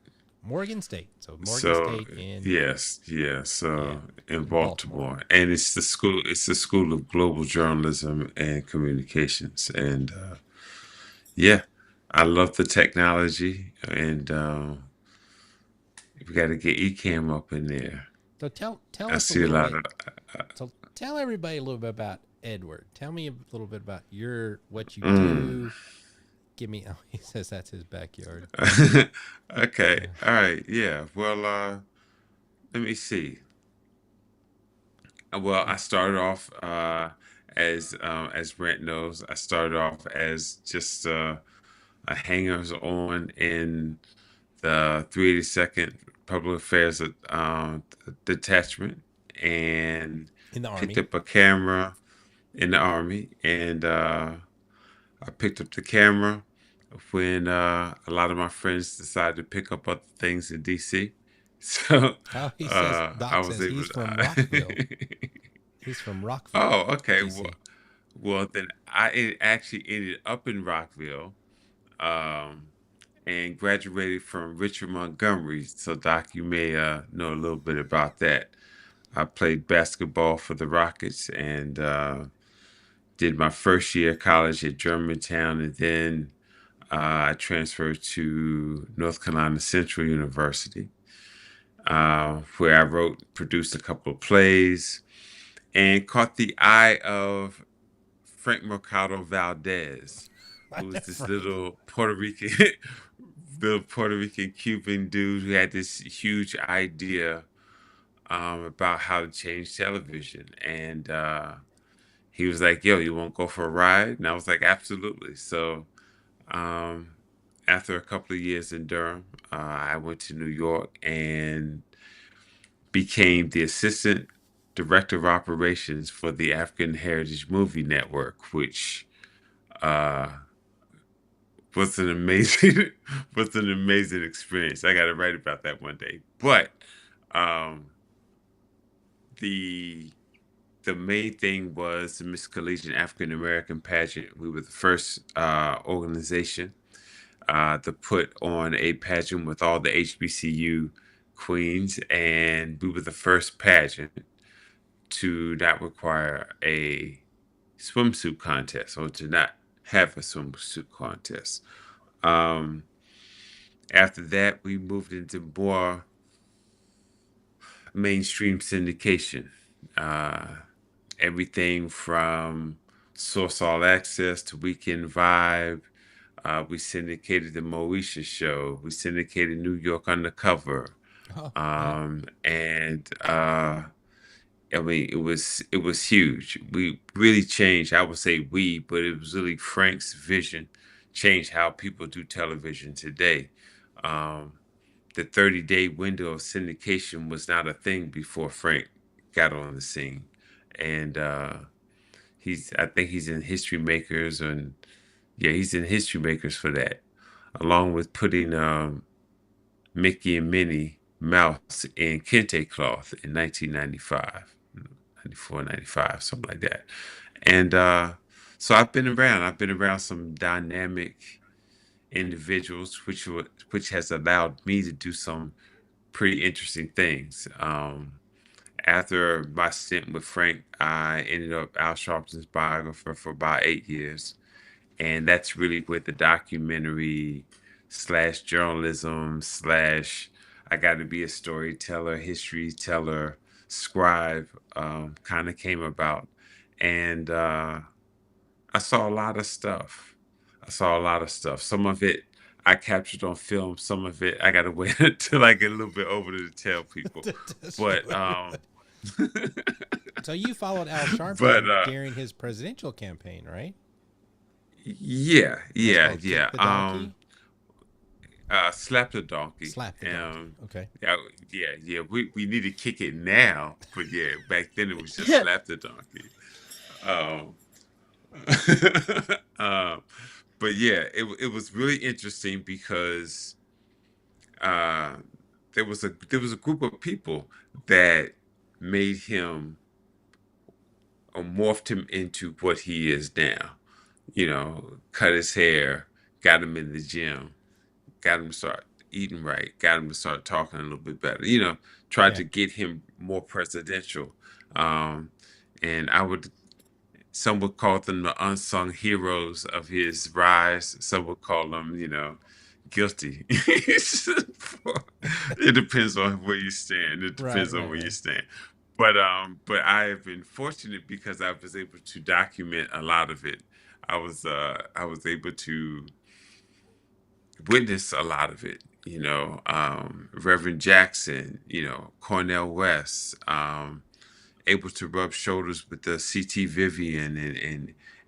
Morgan State? So Morgan So State in yes, yeah. yeah So in in Baltimore. Baltimore, and it's the school. It's the School of Global Journalism and Communications, and yeah, I love the technology, and we got to get Ecamm up in there. So tell I us a see a little lot bit. of. So tell everybody a little bit about Edward. Tell me a little bit about what you Mm. do. Give me. Oh, he says that's his backyard. Okay. Yeah. All right. Yeah. Well, let me see. Well, I started off as Brent knows, I started off as just a hangers on in the 382nd Public Affairs Detachment, and In the picked army. up a camera in the Army, and I picked up the camera when a lot of my friends decided to pick up other things in DC. So Oh, he says I Doc was says able he's from to. Rockville. He's from Rockville, Oh, okay. DC. Well, then actually ended up in Rockville, um, and graduated from Richard Montgomery. So, Doc, you may know a little bit about that. I played basketball for the Rockets, and did my first year of college at Germantown, and then I transferred to North Carolina Central University, where I produced a couple of plays, and caught the eye of Frank Mercado Valdez, I who know was this Frank. little Puerto Rican Cuban dude who had this huge idea about how to change television. And he was like, "Yo, you want to go for a ride?" And I was like, "Absolutely." So um, after a couple of years in Durham, I went to New York and became the assistant director of operations for the African Heritage Movie Network, which uh, was an amazing was an amazing experience. I got to write about that one day. But um, the the main thing was the Miss Collegiate African American pageant. We were the first organization to put on a pageant with all the HBCU queens, and we were the first pageant to not require a swimsuit contest, or to not have a swimsuit contest. Um, After that, we moved into more mainstream syndication. Uh, Everything from Source All Access to Weekend Vibe. We syndicated the Moesha Show. We syndicated New York Undercover. Oh, yeah. And I mean, it was huge. We really changed. I would say we, but it was really Frank's vision changed how people do television today. Um, the 30-day window of syndication was not a thing before Frank got on the scene, and I think he's in History Makers, and yeah, he's in History Makers for that, along with putting Mickey and Minnie Mouse in kente cloth in 1995, 94, 95, something like that. And so I've been around. I've been around some dynamic individuals, which has allowed me to do some pretty interesting things. After my stint with Frank, I ended up Al Sharpton's biographer for about 8 years, and that's really where the documentary slash journalism slash I got to be a storyteller, history teller, scribe kind of came about. And I saw a lot of stuff. I saw a lot of stuff. Some of it I captured on film some of it. I gotta wait until I get a little bit older to tell people. To show But everybody. So you followed Al but Sharpton during his presidential campaign, right? yeah, And that's yeah, called yeah. Kick the Donkey? Slap the donkey. Slap the Donkey. Okay. Yeah, yeah, yeah. We need to kick it now, but yeah, back then it was just slap the donkey. Um, um, but yeah, it was really interesting because uh, there was a group of people that made him or morphed him into what he is now. Cut his hair, got him in the gym, got him to start eating right, got him to start talking a little bit better. Tried Yeah. to get him more presidential. Um, and some would call them the unsung heroes of his rise. Some would call them, guilty. It depends on where you stand. It Right, depends on right, where you right. stand. But I have been fortunate because I was able to document a lot of it. I was able to witness a lot of it. Reverend Jackson, Cornell West, able to rub shoulders with the CT Vivian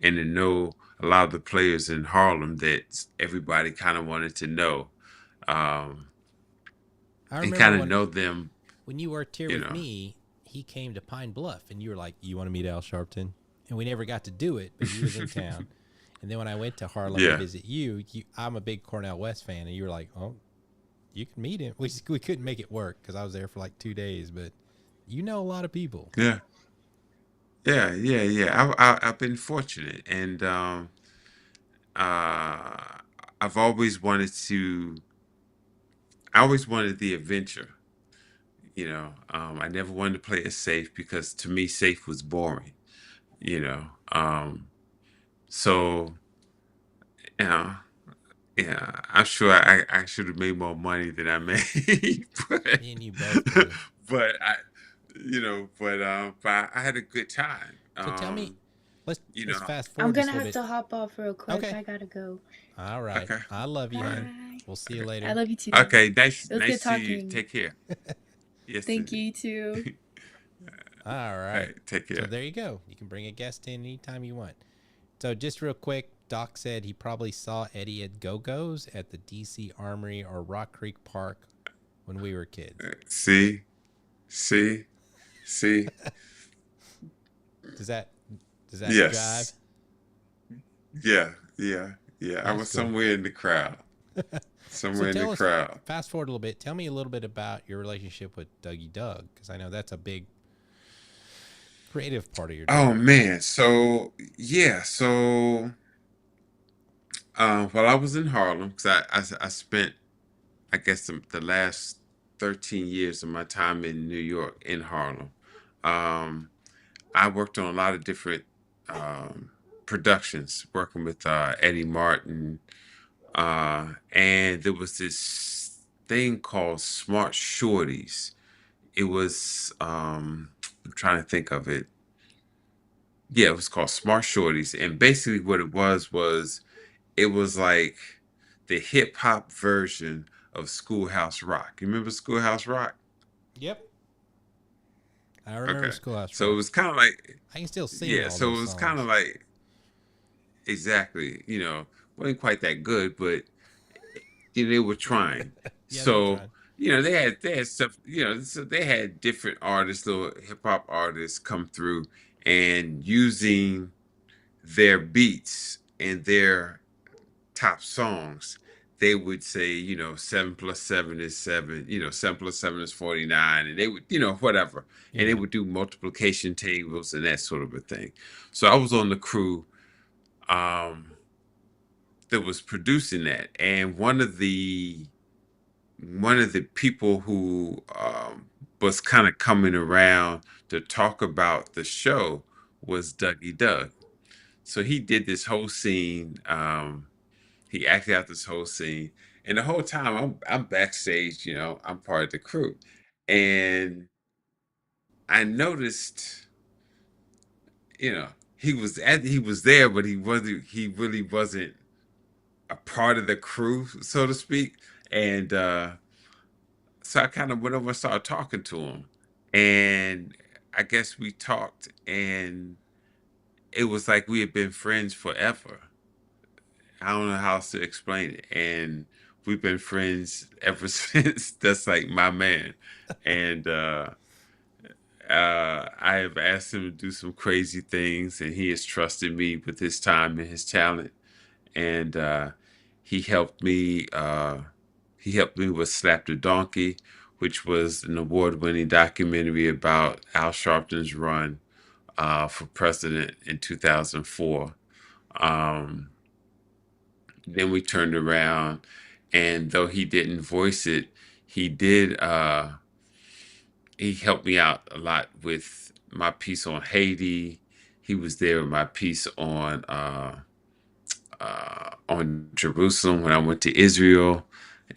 and to know a lot of the players in Harlem that everybody kind of wanted to know, um, I and remember kind of know them. when you worked here You with know, me, he came to Pine Bluff and you were like, "You want to meet Al Sharpton?" And we never got to do it, but he was in town. And then when I went to Harlem to yeah, visit you, I'm a big Cornell West fan, and you were like, "Oh, you can meet him." We couldn't make it work because I was there for like 2 days, but you know a lot of people. yeah, yeah, yeah, yeah. I've been fortunate, and uh, I've always wanted to. I always wanted the adventure. I never wanted to play it safe because to me, safe was boring. You know, um, so yeah, yeah. I'm sure I should have made more money than I made, but Me and you both do. but I had a good time. So tell me, let's You let's know, fast I'm forward just gonna a little have bit. to hop off real quick. Okay. I gotta go. All right. okay, I love you, okay, hon. Bye. We'll see you I later. love you too. okay. Nice, It was good nice to you. talking. Take care. Yes, Thank indeed. you too. All All right. right, take So care. there you go. You can bring a guest in anytime you want. So just real quick, Doc said he probably saw Eddie at Go-Go's at the DC Armory or Rock Creek Park when we were kids. See, see, see. Does that jive? Yes, yeah, yeah, yeah. I That's was cool. somewhere in the crowd. So Somewhere in the tell us, crowd. fast forward a little bit. Tell me a little bit about your relationship with Dougie Doug, because I know that's a big creative part of your Oh job. man. So yeah. So while I was in Harlem, because I spent I guess the last 13 years of my time in New York in Harlem. Um, I worked on a lot of different um, productions, working with Eddie Martin, and there was this thing called Smart Shorties. It was I'm trying to think of it. Yeah, it was called Smart Shorties, and basically what it was it was like the hip hop version of Schoolhouse Rock. You remember Schoolhouse Rock? Yep. I remember Okay. Schoolhouse So it Rock. was kind of like, I can still sing yeah, all so those it was kind of songs. like, exactly, wasn't quite that good, but they were trying. Yeah, they were So, trying. they had stuff, so they had different artists, little hip hop artists come through and using their beats and their top songs, they would say, 7 plus 7 is 7, 7 plus 7 is 49, and they would, whatever. And they Yeah. would do multiplication tables and that sort of a thing. So I was on the crew um, that was producing that. And one of the people who was kind of coming around to talk about the show was Dougie Doug. So he did this whole scene. He acted out this whole scene, and the whole time I'm backstage. I'm part of the crew, and I noticed, he was there, but he really wasn't a part of the crew, so to speak. And so I kind of went over and started talking to him. And I guess we talked, and it was like we had been friends forever. I don't know how else to explain it. And we've been friends ever since. That's like my man. And I have asked him to do some crazy things, and he has trusted me with his time and his talent. And he helped me. He helped me with Slap the Donkey, which was an award-winning documentary about Al Sharpton's run for president in 2004. Um, then we turned around, and though he didn't voice it, he did. He helped me out a lot with my piece on Haiti. He was there with my piece on Jerusalem when I went to Israel,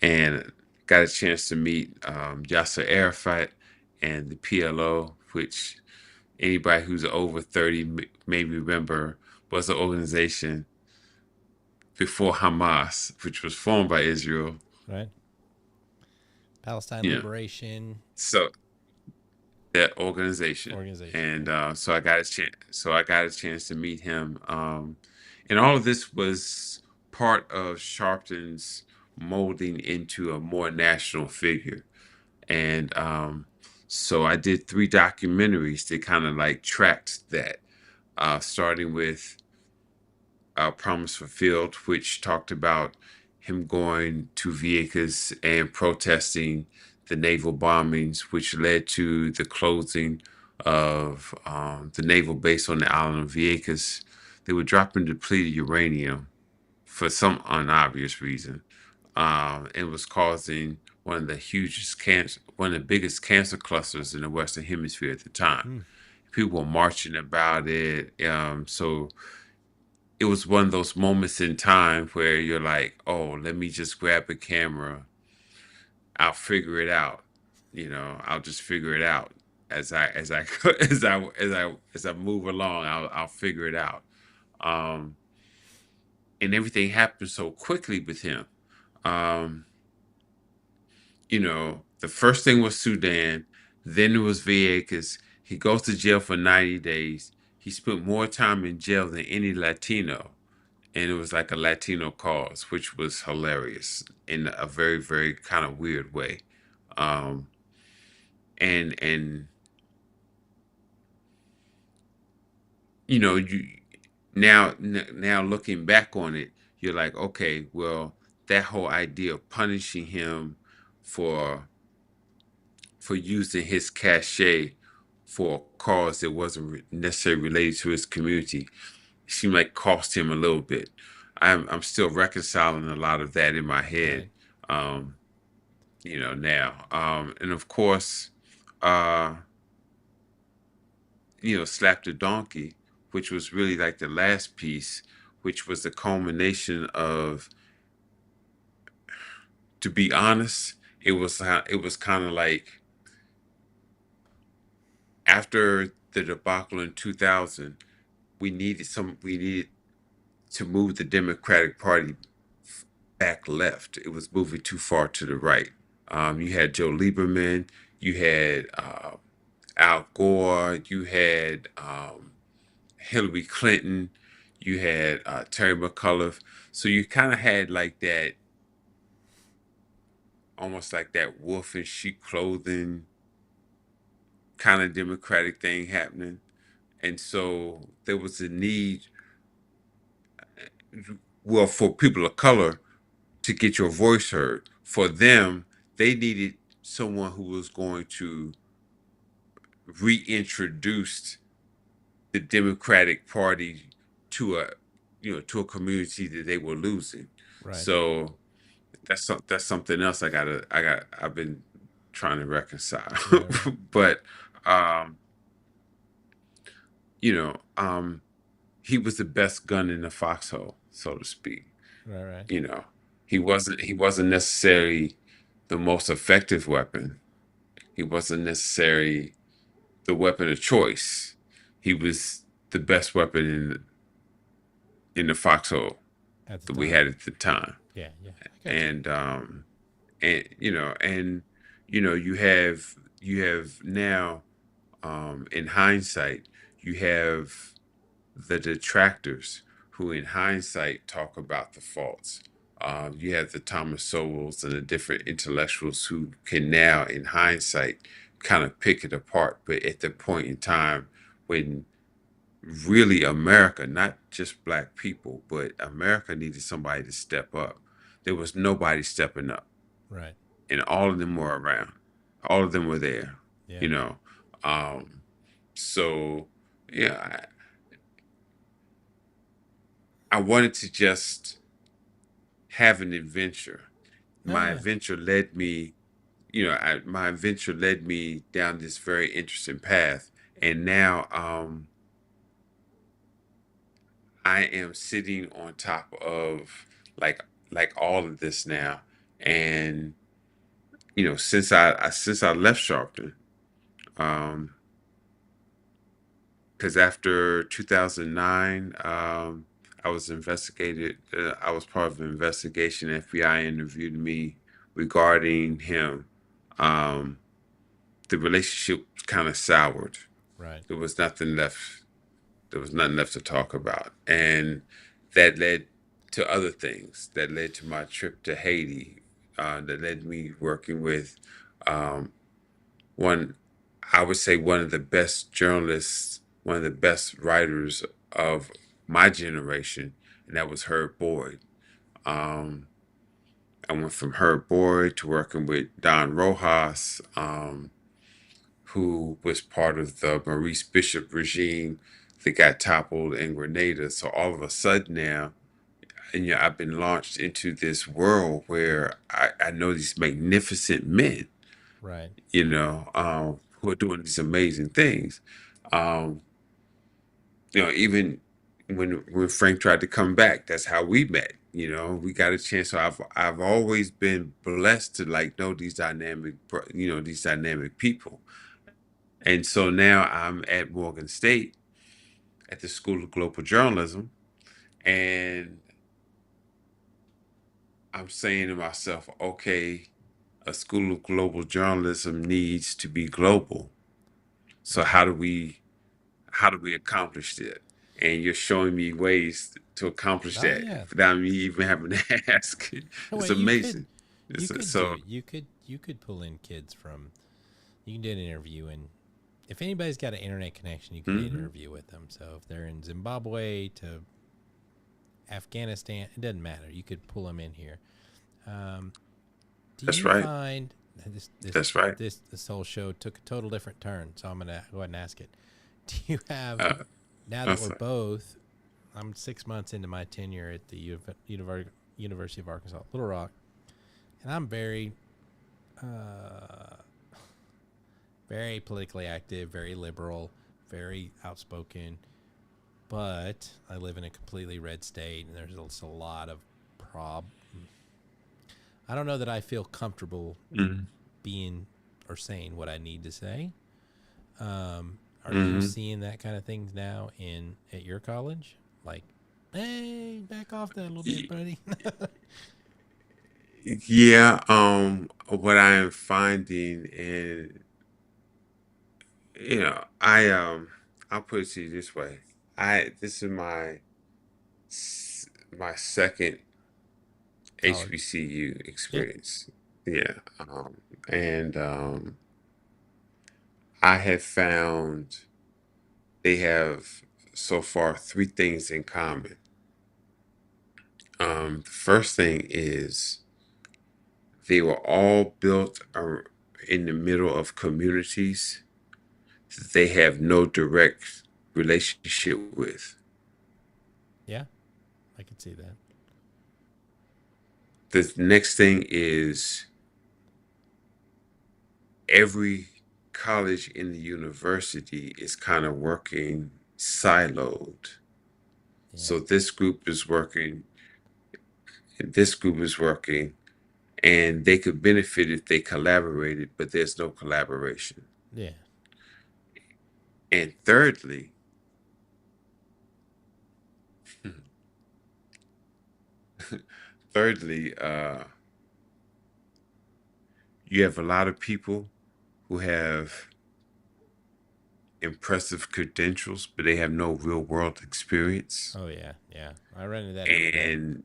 and got a chance to meet Yasser Arafat and the PLO, which anybody who's over 30 may remember was an organization before Hamas, which was formed by Israel. Right. Palestine Yeah. Liberation So that organization, and so I got a chance. So I got a chance to meet him, and all of this was part of Sharpton's molding into a more national figure. And so I did 3 documentaries that kind of like tracked that, starting with Promise Fulfilled, which talked about him going to Vieques and protesting the naval bombings, which led to the closing of the naval base on the island of Vieques. They were dropping depleted uranium for some unobvious reason. It was causing one of the biggest cancer clusters in the Western Hemisphere at the time. People were marching about it. So it was one of those moments in time where you're like, oh, let me just grab a camera. I'll figure it out. I'll just figure it out as I as I move along. I'll figure it out. Um, and everything happened so quickly with him. Um, the first thing was Sudan, then it was Vieques. He goes to jail for 90 days. He spent more time in jail than any Latino, and it was like a Latino cause, which was hilarious in a very, very kind of weird way. Um, and you now looking back on it, you're like, okay, well, that whole idea of punishing him for using his cachet for a cause that wasn't necessarily related to his community seemed like cost him a little bit. I'm still reconciling a lot of that in my head, um, now. And of course, uh, Slap the Donkey, which was really like the last piece, which was the culmination of, to be honest, it was kind of like after the debacle in 2000, we needed to move the Democratic Party back left. It was moving too far to the right. You had Joe Lieberman, you had Al Gore, you had Hillary Clinton, you had Terry McAuliffe. So you kind of had like that, almost like that wolf in sheep clothing kind of Democratic thing happening. And so there was a need, well, for people of color to get your voice heard. For them, they needed someone who was going to reintroduce the Democratic Party to a community that they were losing. Right. So that's something else I've been trying to reconcile. Right. But um, you know, um, he was the best gun in the foxhole, so to speak. Right. You know, he wasn't necessarily the most effective weapon. He wasn't necessarily the weapon of choice. He was the best weapon in the foxhole. At the that we time. had at the time. Yeah, yeah. I got you. And you have now, in hindsight, you have the detractors who in hindsight talk about the faults. You have the Thomas Sowells and the different intellectuals who can now in hindsight kind of pick it apart, but at the point in time when really America, not just black people, but America needed somebody to step up. There was nobody stepping up, Right. and all of them were around. All of them were there, Yeah. you know. Um, so, yeah, I wanted to just have an adventure. Oh My yeah. adventure led me, my adventure led me down this very interesting path, and now I am sitting on top of like all of this now, and since I left Sharpton, um, because after 2009, I was investigated. I was part of an investigation. FBI interviewed me regarding him. Um, the relationship kind of soured. Right. There was nothing left. There was nothing left to talk about, and that led to other things. That led to my trip to Haiti. That led me working with um, one, I would say one of the best journalists, one of the best writers of my generation, and that was Herb Boyd. Um, I went from Herb Boyd to working with Don Rojas, who was part of the Maurice Bishop regime that got toppled in Grenada. So all of a sudden now, and I've been launched into this world where I know these magnificent men, Right. who are doing these amazing things. Um, Even when Frank tried to come back, that's how we met. We got a chance. So I've always been blessed to like know these dynamic people. And so now I'm at Morgan State at the School of Global Journalism, and I'm saying to myself, okay, a School of Global Journalism needs to be global. So Right. how do we accomplish that? And you're showing me ways to accomplish Oh that yeah. without me even having to ask. Well, It's you could amazing. you It's, could do so it. You could pull in kids from. You can do an interview, and if anybody's got an internet connection, you can do an hmm interview with them. So if they're in Zimbabwe to Afghanistan, it doesn't matter. You could pull them in here. Um, do that's you right. find this this That's right. this whole show took a total different turn? So I'm gonna go ahead and ask it. Do you have, Uh, now that we're that's both? I'm 6 months into my tenure at the University of Arkansas Little Rock, and I'm uh, very politically active, very liberal, very outspoken. But I live in a completely red state, and there's just a lot of prob. I don't know that I feel comfortable mhm, being or saying what I need to say. Are you mhm. seeing that kind of things now in at your college? Like, hey, back off that a little bit, Y- buddy. Yeah. What I am finding, and I'll put it to you this way. This is my second College. HBCU Yeah. experience. Yeah. And I have found they have so far three things in common. The first thing is they were all built in the middle of communities that they have no direct relationship with. Yeah. I could see that. The next thing is every college in the university is kind of working siloed. Yeah. So this group is working, and they could benefit if they collaborated, but there's no collaboration. Yeah. And thirdly, thirdly, you have a lot of people who have impressive credentials, but they have no real world experience. Oh yeah, yeah. I run into that every day. And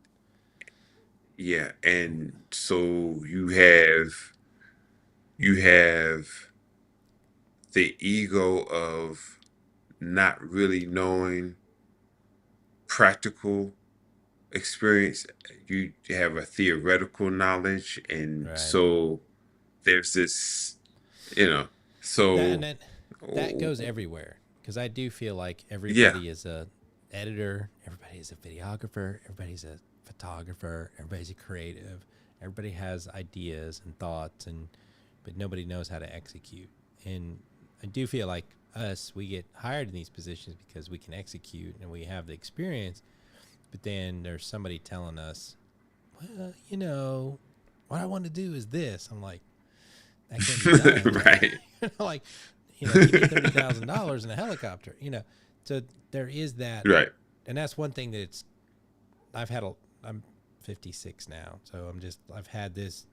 yeah, and so you have the ego of not really knowing practical experience. You have a theoretical knowledge, and Right. so there's this, you know, That so and that goes everywhere because I do feel like yeah, everybody is a editor, everybody is a videographer, everybody's a photographer, everybody's a creative, everybody has ideas and thoughts, and but nobody knows how to execute. And I do feel like we get hired in these positions because we can execute and we have the experience. But then there's somebody telling us, well, what I want to do is this. I'm like, that can't be done. right, Like, give me $30,000 in a helicopter. So there is that, right, and that's one thing that I'm 56 now, so I've had this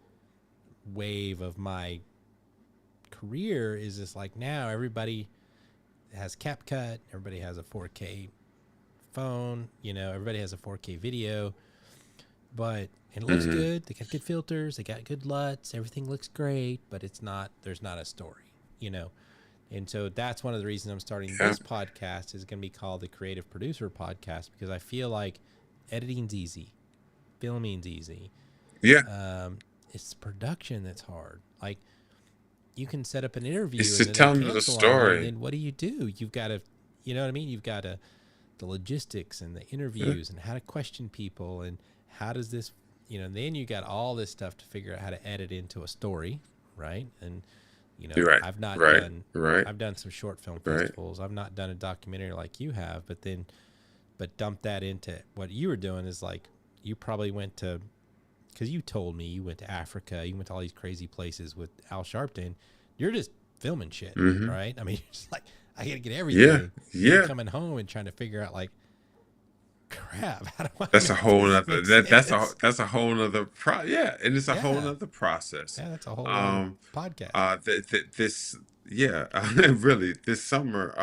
wave of my career is just like now everybody has CapCut, everybody has a 4K phone, everybody has a 4K video, but it looks hmm good. They got good filters, they got good LUTs, everything looks great, but there's not a story, And so that's one of the reasons I'm starting yeah, this podcast is going to be called the Creative Producer Podcast because I feel like editing's easy, filming's easy. yeah. It's production that's hard. Like you can set up an interview It's and to then they tell them the cancel on you, and story. then what do? You've got to, you know what I mean? You've got to the logistics and the Yeah, interviews and how to question people and how does this, then you got all this stuff to figure out how to edit into a story, right? And you're right, I've not right, done right, I've done some short film right. festivals. I've not done a documentary like you have, but dump that into what you were doing is like you probably went to because you told me you went to Africa, you went to all these crazy places with Al Sharpton. You're just filming shit, hmm right? I mean, you're just like I got to get Yeah, everything. Then yeah. coming home and trying to figure out like crap, how do I That's a make whole this nother make sense? that's a whole nother yeah, and it's a whole Yeah, nother process. yeah, that's a whole other Um, podcast. this yeah, really this summer,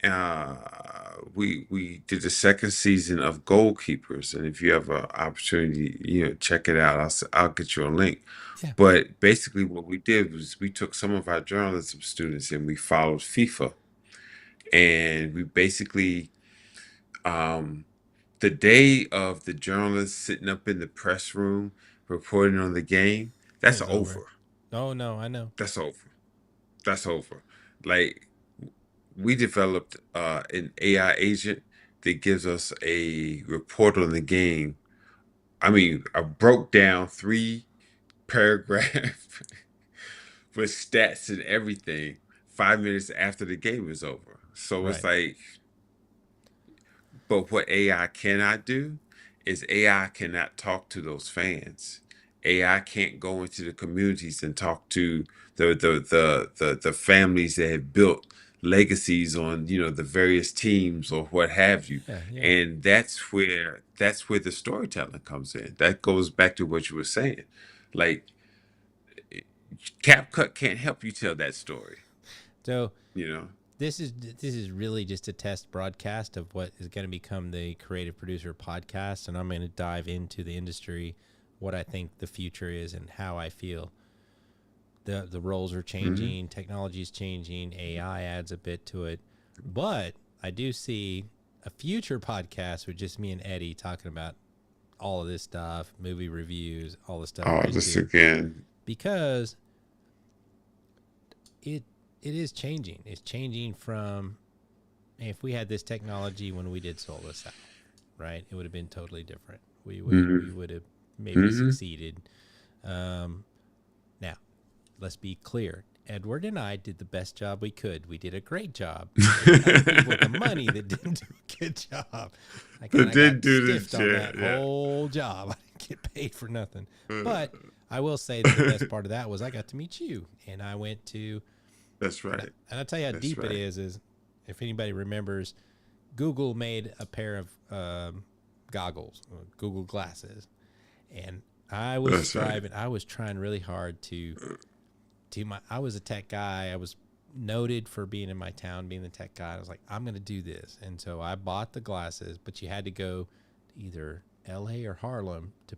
uh, we did the second season of Goalkeepers, and if you have an opportunity, check it out. I'll get you a link. Yeah. But basically, what we did was we took some of our journalism students and we followed FIFA, and we basically um the day of the journalists sitting up in the press room reporting on the game, that's It's over. over. Oh no, I know. That's over. That's over. Like we developed an AI agent that gives us a report on the game. I mean, I broke down 3 paragraph with stats and everything 5 minutes after the game is over. So it's Right. like, but what AI cannot do is AI cannot talk to those fans. AI can't go into the communities and talk to the families that have built legacies on the various teams or what have you. Yeah, yeah. And that's where the storytelling comes in. That goes back to what you were saying. Like CapCut can't help you tell that story, So you know. this is really just a test broadcast of what is going to become the Creative Producer Podcast, and I'm going to dive into the industry, what I think the future is, and how I feel the roles are hmm changing, technology is changing, AI adds a bit to it, but I do see a future podcast with just me and Eddie talking about all of this stuff, movie reviews, all the stuff we're Oh, this into, again. because it it is changing. It's changing from if we had this technology when we did Soul This Out, right? It would have been totally different. We hmm would have maybe hmm succeeded. Now, let's be clear. Edward and I did the best job we could. We did a great job. It's other people with the money that didn't do a good job. I kind of Did got do this, stiffed on yeah, that yeah. whole job. I didn't get paid for nothing. But I will say that the best part of that was I got to meet you, and I went to That's right. and I'll tell you how That's deep it right. is if anybody remembers, Google made a pair of goggles, Google glasses, and I was striving. I was trying really hard to do my. I was a tech guy. I was noted for being in my town, being the tech guy. I was like, I'm going to do this, and so I bought the glasses. But you had to go to either L.A. or Harlem to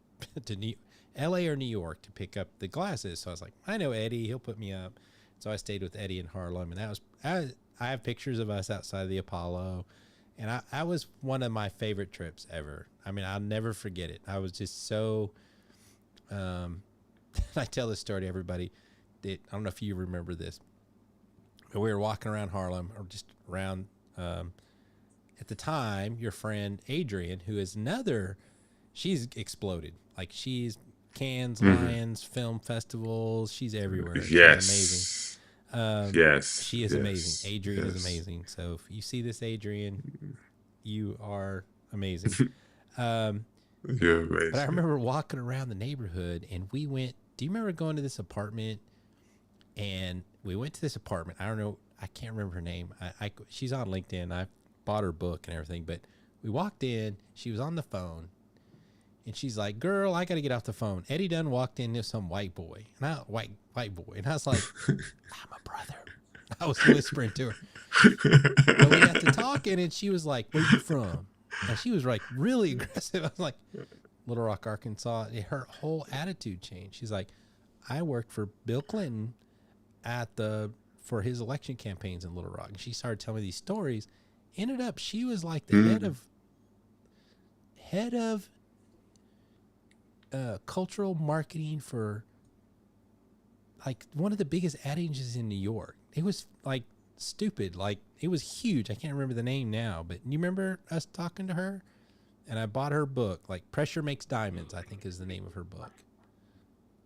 L.A. or New York to pick up the glasses. So I was like, I know Eddie. He'll put me up. So I stayed with Eddie in Harlem, and that was I have pictures of us outside of the Apollo, and I was one of my favorite trips ever. I mean, I'll never forget it. I was just so. I tell this story to everybody. I don't know if you remember this, but we were walking around Harlem, or just around. At the time, your friend Adrian, who is she's exploded. Like, she's Cannes, Lions, film festivals. She's everywhere. Yes. She's amazing. Yes. She is amazing. Adrian is amazing. So if you see this, Adrian, you are amazing. You're amazing. But I remember walking around the neighborhood, and we went. Do you remember going to this apartment? And we went to this apartment. I don't know. I can't remember her name. She's on LinkedIn. I bought her book and everything. But we walked in. She was on the phone. And she's like, "Girl, I got to get off the phone." Eddie Dunn walked in with some white boy. White boy. And I was like, "I'm a brother." I was whispering to her. But we got to talking, and she was like, "Where you from?" And she was like really aggressive. I was like, Little Rock, Arkansas. Her whole attitude changed. She's like, "I worked for Bill Clinton for his election campaigns in Little Rock." And she started telling me these stories. Ended up, she was like the head of cultural marketing for like one of the biggest ad agencies in New York. It was like stupid. Like, it was huge. I can't remember the name now, but you remember us talking to her? And I bought her book, like Pressure Makes Diamonds, I think is the name of her book.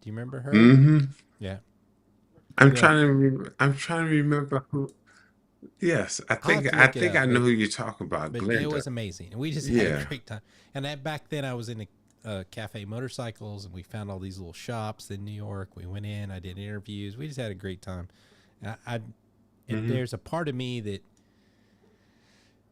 Do you remember her? Mm-hmm. Yeah. I'm trying to remember who. Yes, I think I know who you're talking about. But Glenda. it was amazing. And we just had a great time. And back then I was in a Cafe Motorcycles, and we found all these little shops in New York. We went in, I did interviews. We just had a great time. And there's a part of me that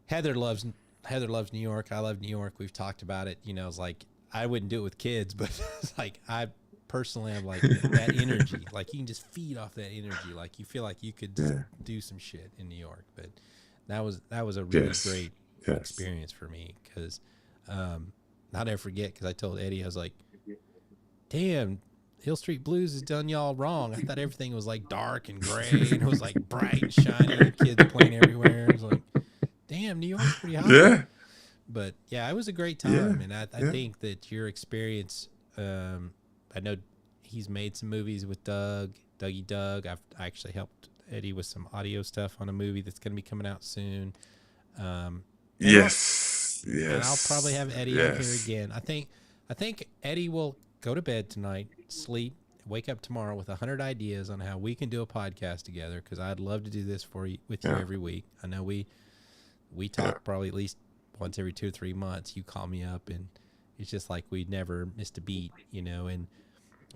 Heather loves New York. I love New York. We've talked about it. You know, it's like, I wouldn't do it with kids, but it's like, I personally am like that energy. Like, you can just feed off that energy. Like, you feel like you could just do some shit in New York. But that was a really great experience for me, because I'll never forget, because I told Eddie, I was like, "Damn, Hill Street Blues has done y'all wrong. I thought everything was like dark and gray, and it was like bright and shiny, and kids playing everywhere." It was like, damn, New York's pretty hot. Yeah. But yeah, it was a great time. And I think that your experience, I know he's made some movies with Dougie Doug. I actually helped Eddie with some audio stuff on a movie that's going to be coming out soon. Yes. And I'll probably have Eddie up here again. I think Eddie will go to bed tonight, sleep, wake up tomorrow with 100 ideas on how we can do a podcast together, because I'd love to do this with you every week. I know we talk probably at least once every 2 or 3 months. You call me up, and it's just like we never missed a beat, you know, and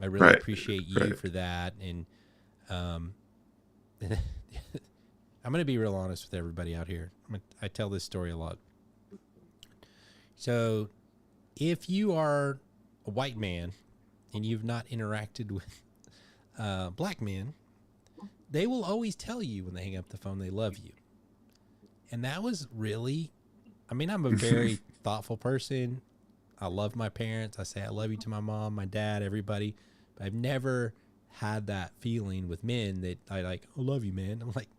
I really appreciate you for that. And I'm going to be real honest with everybody out here. I tell this story a lot. So if you are a white man and you've not interacted with black men, they will always tell you when they hang up the phone they love you. And that was really, I mean, I'm a very thoughtful person. I love my parents. I say I love you to my mom, my dad, everybody. But I've never had that feeling with men that I like, "I love you, man." I'm like,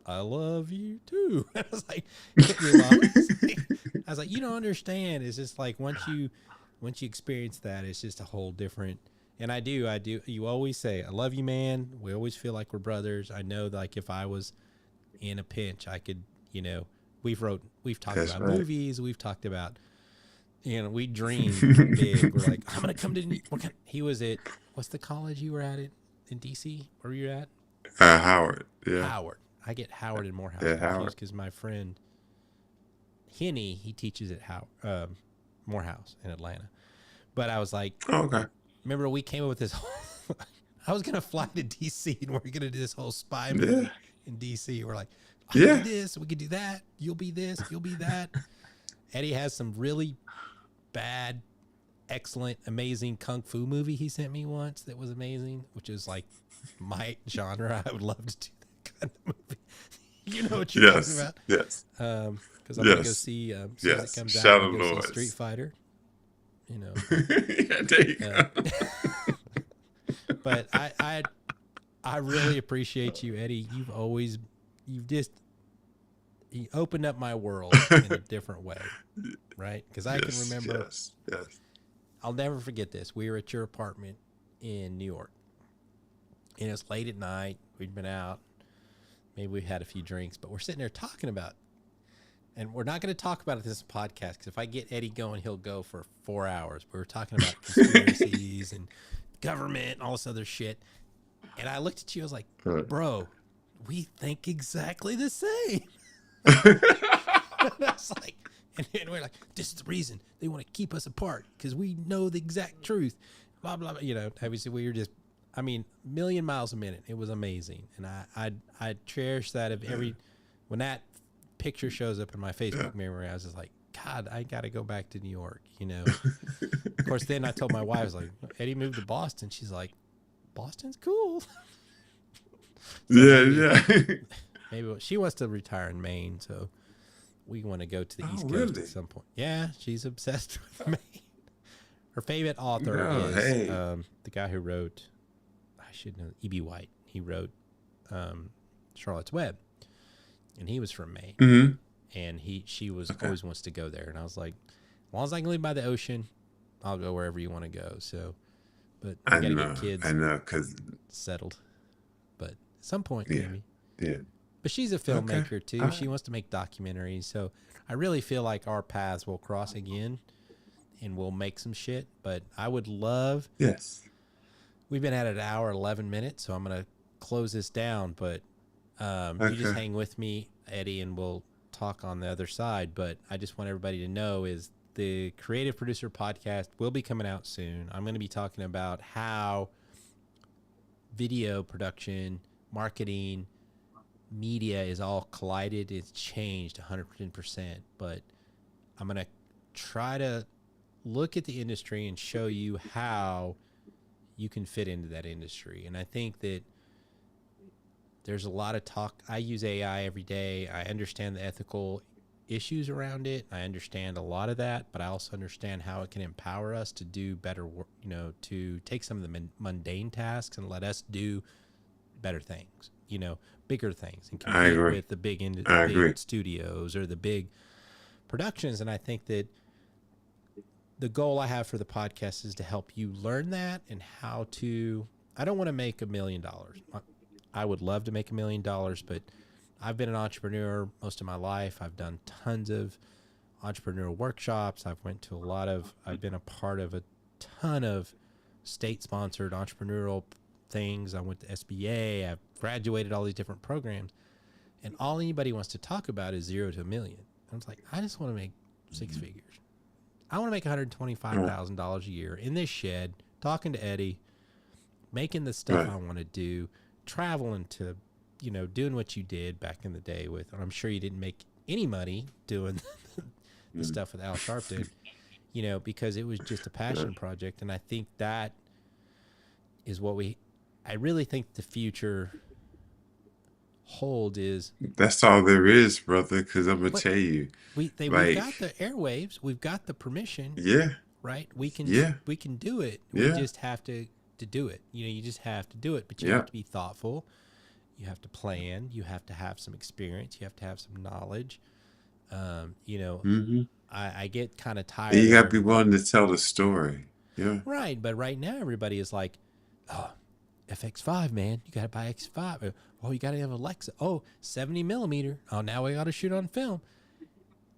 "I love you too." I was like, "You don't understand." It's just like once you experience that, it's just a whole different. And I do. You always say, "I love you, man." We always feel like we're brothers. I know, like, if I was in a pinch, I could, you know, we've talked about movies. We've talked about, you know, we dream big. We're like, "I'm going to come to New York." He was at, what's the college you were at in DC? Where were you at? Howard. Yeah. Howard. I get Howard and Morehouse. Yeah, Howard. Because my friend Henny, he teaches at Morehouse in Atlanta. But I was like, okay. Remember we came up with this whole, I was going to fly to DC, and we're going to do this whole spy movie in DC. We're like, I could do this, we could do that. You'll be this, you'll be that. Eddie has some really bad, excellent, amazing kung fu movie he sent me once that was amazing, which is like my genre. I would love to do that kind of movie. You know what you're talking about. Yes. Because I'm going to go see, as soon as it comes out, I'm going to go see Street Fighter. You know. Yeah, there you go. But I really appreciate you, Eddie. You opened up my world in a different way, right? Because I can remember, I'll never forget this. We were at your apartment in New York, and it's late at night. We'd been out. Maybe we had a few drinks, but we're sitting there talking about, and we're not going to talk about it in this podcast, because if I get Eddie going, he'll go for 4 hours. We were talking about conspiracies and government and all this other shit. And I looked at you, I was like, bro, we think exactly the same. And I was like, and we're like, this is the reason they want to keep us apart, because we know the exact truth. Blah, blah, blah. You know, obviously we were just, I mean, million miles a minute. It was amazing. And I cherish that of when that picture shows up in my Facebook memory, I was just like, God, I got to go back to New York, you know. Of course, then I told my wife, I was like, Eddie moved to Boston. She's like, Boston's cool. Yeah. Maybe she wants to retire in Maine, so we want to go to the East Coast at some point. Yeah, she's obsessed with Maine. Her favorite author is the guy who wrote, I should know, E.B. White. He wrote Charlotte's Web, and he was from Maine. Mm-hmm. And she always wants to go there, and I was like, as long as I can live by the ocean, I'll go wherever you want to go. So, but I gotta get kids because settled. But at some point, maybe. Yeah. But she's a filmmaker too. She wants to make documentaries. So I really feel like our paths will cross again, and we'll make some shit. But I would love. Yes. We've been at an hour 11 minutes, so I'm gonna close this down. But you just hang with me, Eddie, and we'll talk on the other side. But I just want everybody to know is the Creative Producer Podcast will be coming out soon. I'm going to be talking about how video production, marketing, media is all collided. It's changed 110%. But I'm going to try to look at the industry and show you how you can fit into that industry. And I think that there's a lot of talk. I use AI every day. I understand the ethical issues around it. I understand a lot of that, but I also understand how it can empower us to do better work, you know, to take some of the mundane tasks and let us do better things, you know, bigger things, and compete with the big studios or the big productions. And I think that the goal I have for the podcast is to help you learn that and how to, I don't want to make $1 million. I would love to make $1 million, but I've been an entrepreneur most of my life. I've done tons of entrepreneurial workshops. I've been a part of a ton of state-sponsored entrepreneurial things. I went to SBA. I've graduated all these different programs, and all anybody wants to talk about is 0 to $1 million. I was like, I just want to make 6 figures. I want to make $125,000 a year in this shed, talking to Eddie, making the stuff I want to do, traveling to, you know, doing what you did back in the day with, I'm sure you didn't make any money doing the stuff with Al Sharpton, you know, because it was just a passion project. And I think that is what I really think the future hold is. That's all there is, brother, because I'm going to tell you. We've got the airwaves. We've got the permission. Yeah. Right? We can do it. We just have to do it. You know, you just have to do it, but you have to be thoughtful. You have to plan. You have to have some experience. You have to have some knowledge. You know, I get kind of tired. And you got to be willing to tell the story. Yeah. Right. But right now, everybody is like, oh, FX5, man. You got to buy X5. Oh, you got to have Alexa. Oh, 70 millimeter. Oh, now we got to shoot on film.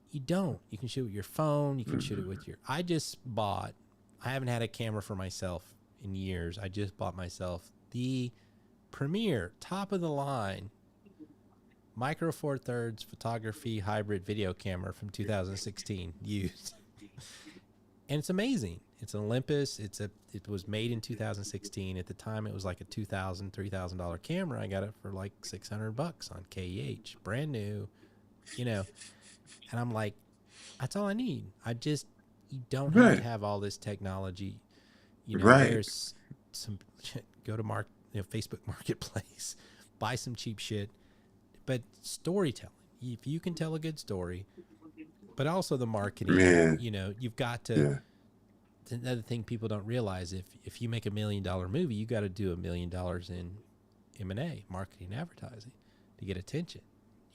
You don't. You can shoot with your phone. You can shoot it with I haven't had a camera for myself in years. I just bought myself the premier, top of the line, micro four thirds photography hybrid video camera from 2016 used. And it's amazing. It's an Olympus. It was made in 2016. At the time, it was like a $2,000, $3,000 camera. I got it for like $600 on KEH, brand new, you know. And I'm like, that's all I need. You don't have Right. to have all this technology. You know, Right. there's some go to Facebook Marketplace, buy some cheap shit, but storytelling. If you can tell a good story, but also the marketing, Man. you know, you've got to. Yeah. Another thing people don't realize, if you make $1 million movie, you got to do $1 million in M&A, marketing, and advertising, to get attention.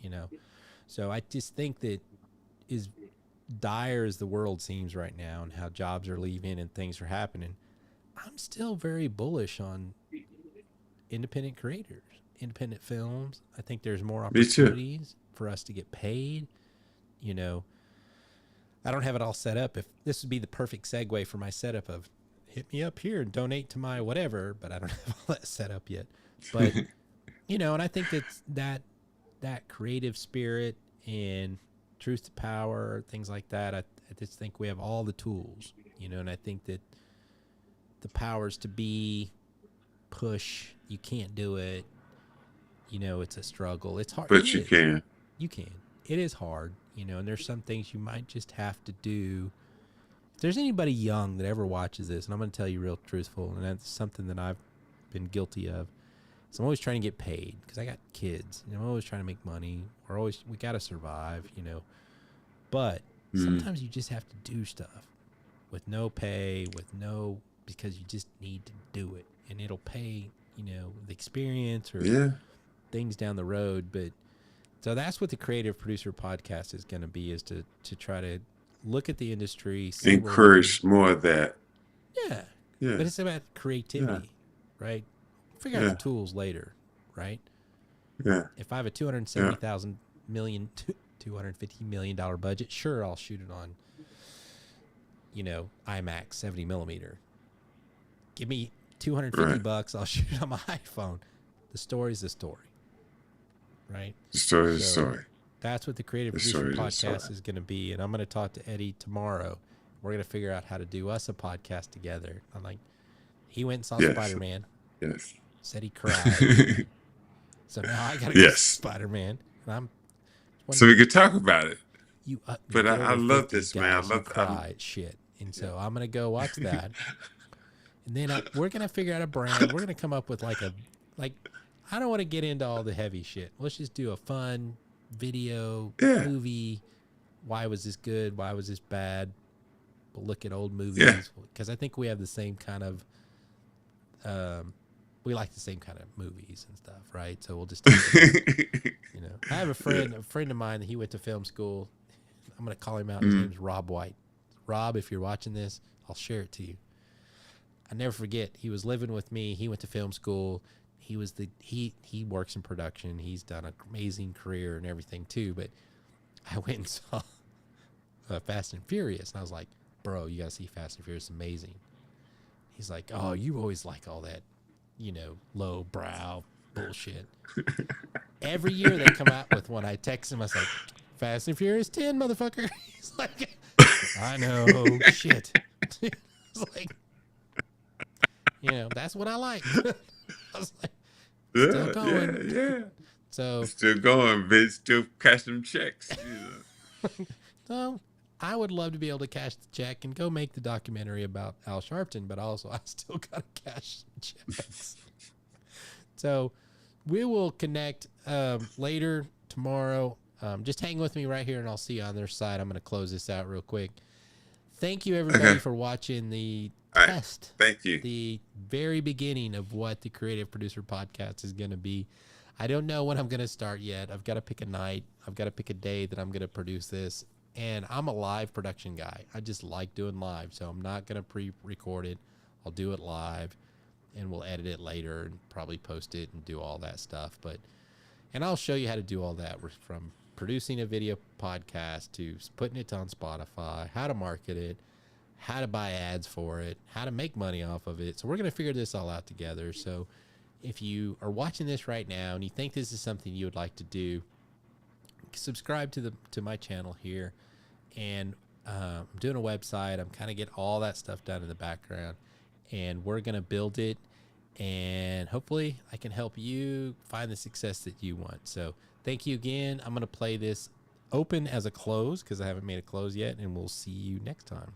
You know, so I just think that as dire as the world seems right now, and how jobs are leaving and things are happening, I'm still very bullish on independent creators, independent films. I think there's more Me too. opportunities for us to get paid. You know, I don't have it all set up. If this would be the perfect segue for my setup of hit me up here and donate to my whatever, but I don't have all that set up yet. But you know, and I think that creative spirit and truth to power, things like that. I just think we have all the tools, you know, and I think that the powers to be push. You can't do it. You know, it's a struggle. It's hard. But you can. You can. It is hard, you know, and there's some things you might just have to do. If there's anybody young that ever watches this, and I'm going to tell you real truthful, and that's something that I've been guilty of. So I'm always trying to get paid because I got kids. You know, I'm always trying to make money. We got to survive, you know. But sometimes you just have to do stuff with no pay, because you just need to do it. And it'll pay, you know, the experience or things down the road. But so that's what the Creative Producer Podcast is going to be, is to try to look at the industry. Encourage more of that. Yeah. But it's about creativity, right? Figure out the tools later, right? Yeah. If I have a $250 million budget, sure, I'll shoot it on, you know, IMAX 70 millimeter. Give me $250, I'll shoot it on my iPhone. The story's the story, right? The story is the story. That's what the Creative Producer Podcast is going to be, and I'm going to talk to Eddie tomorrow. We're going to figure out how to do us a podcast together. I'm like, he went and saw Spider-Man. Yes. Said he cried. So now I got to go see Spider-Man. And so we could talk about it. But I love this, man. I love cry shit. And so I'm going to go watch that. And then we're going to figure out a brand. We're going to come up with I don't want to get into all the heavy shit. Let's just do a fun video movie. Why was this good? Why was this bad? We'll look at old movies. Because I think we have the same kind of, we like the same kind of movies and stuff, right? So we'll just, you know, I have a friend of mine that he went to film school. I'm going to call him out. His name's Rob White. Rob, if you're watching this, I'll share it to you. I never forget. He was living with me. He went to film school. He works in production. He's done an amazing career and everything too. But I went and saw Fast and Furious, and I was like, bro, you got to see Fast and Furious. It's amazing. He's like, oh, you always like all that, you know, low brow bullshit. Every year they come out with one. I text him. I was like, Fast and Furious 10, motherfucker. He's like, I know, shit. It's like, you know, that's what I like. I was like, still going. Yeah. So still going, bitch. Still cash them checks. You know. So I would love to be able to cash the check and go make the documentary about Al Sharpton, but also I still got to cash some checks. So we will connect later tomorrow. Just hang with me right here, and I'll see you on their side. I'm going to close this out real quick. Thank you, everybody, for watching the test. Thank you. The very beginning of what the Creative Producer Podcast is going to be. I don't know when I'm going to start yet. I've got to pick a night. I've got to pick a day that I'm going to produce this. And I'm a live production guy. I just like doing live, so I'm not going to pre-record it. I'll do it live, and we'll edit it later and probably post it and do all that stuff. And I'll show you how to do all that, from producing a video podcast to putting it on Spotify, how to market it, how to buy ads for it, how to make money off of it. So we're going to figure this all out together. So if you are watching this right now and you think this is something you would like to do, subscribe to my channel here. And I'm doing a website. I'm kind of getting all that stuff done in the background, and we're going to build it. And hopefully I can help you find the success that you want. So thank you again. I'm going to play this open as a close because I haven't made a close yet, and we'll see you next time.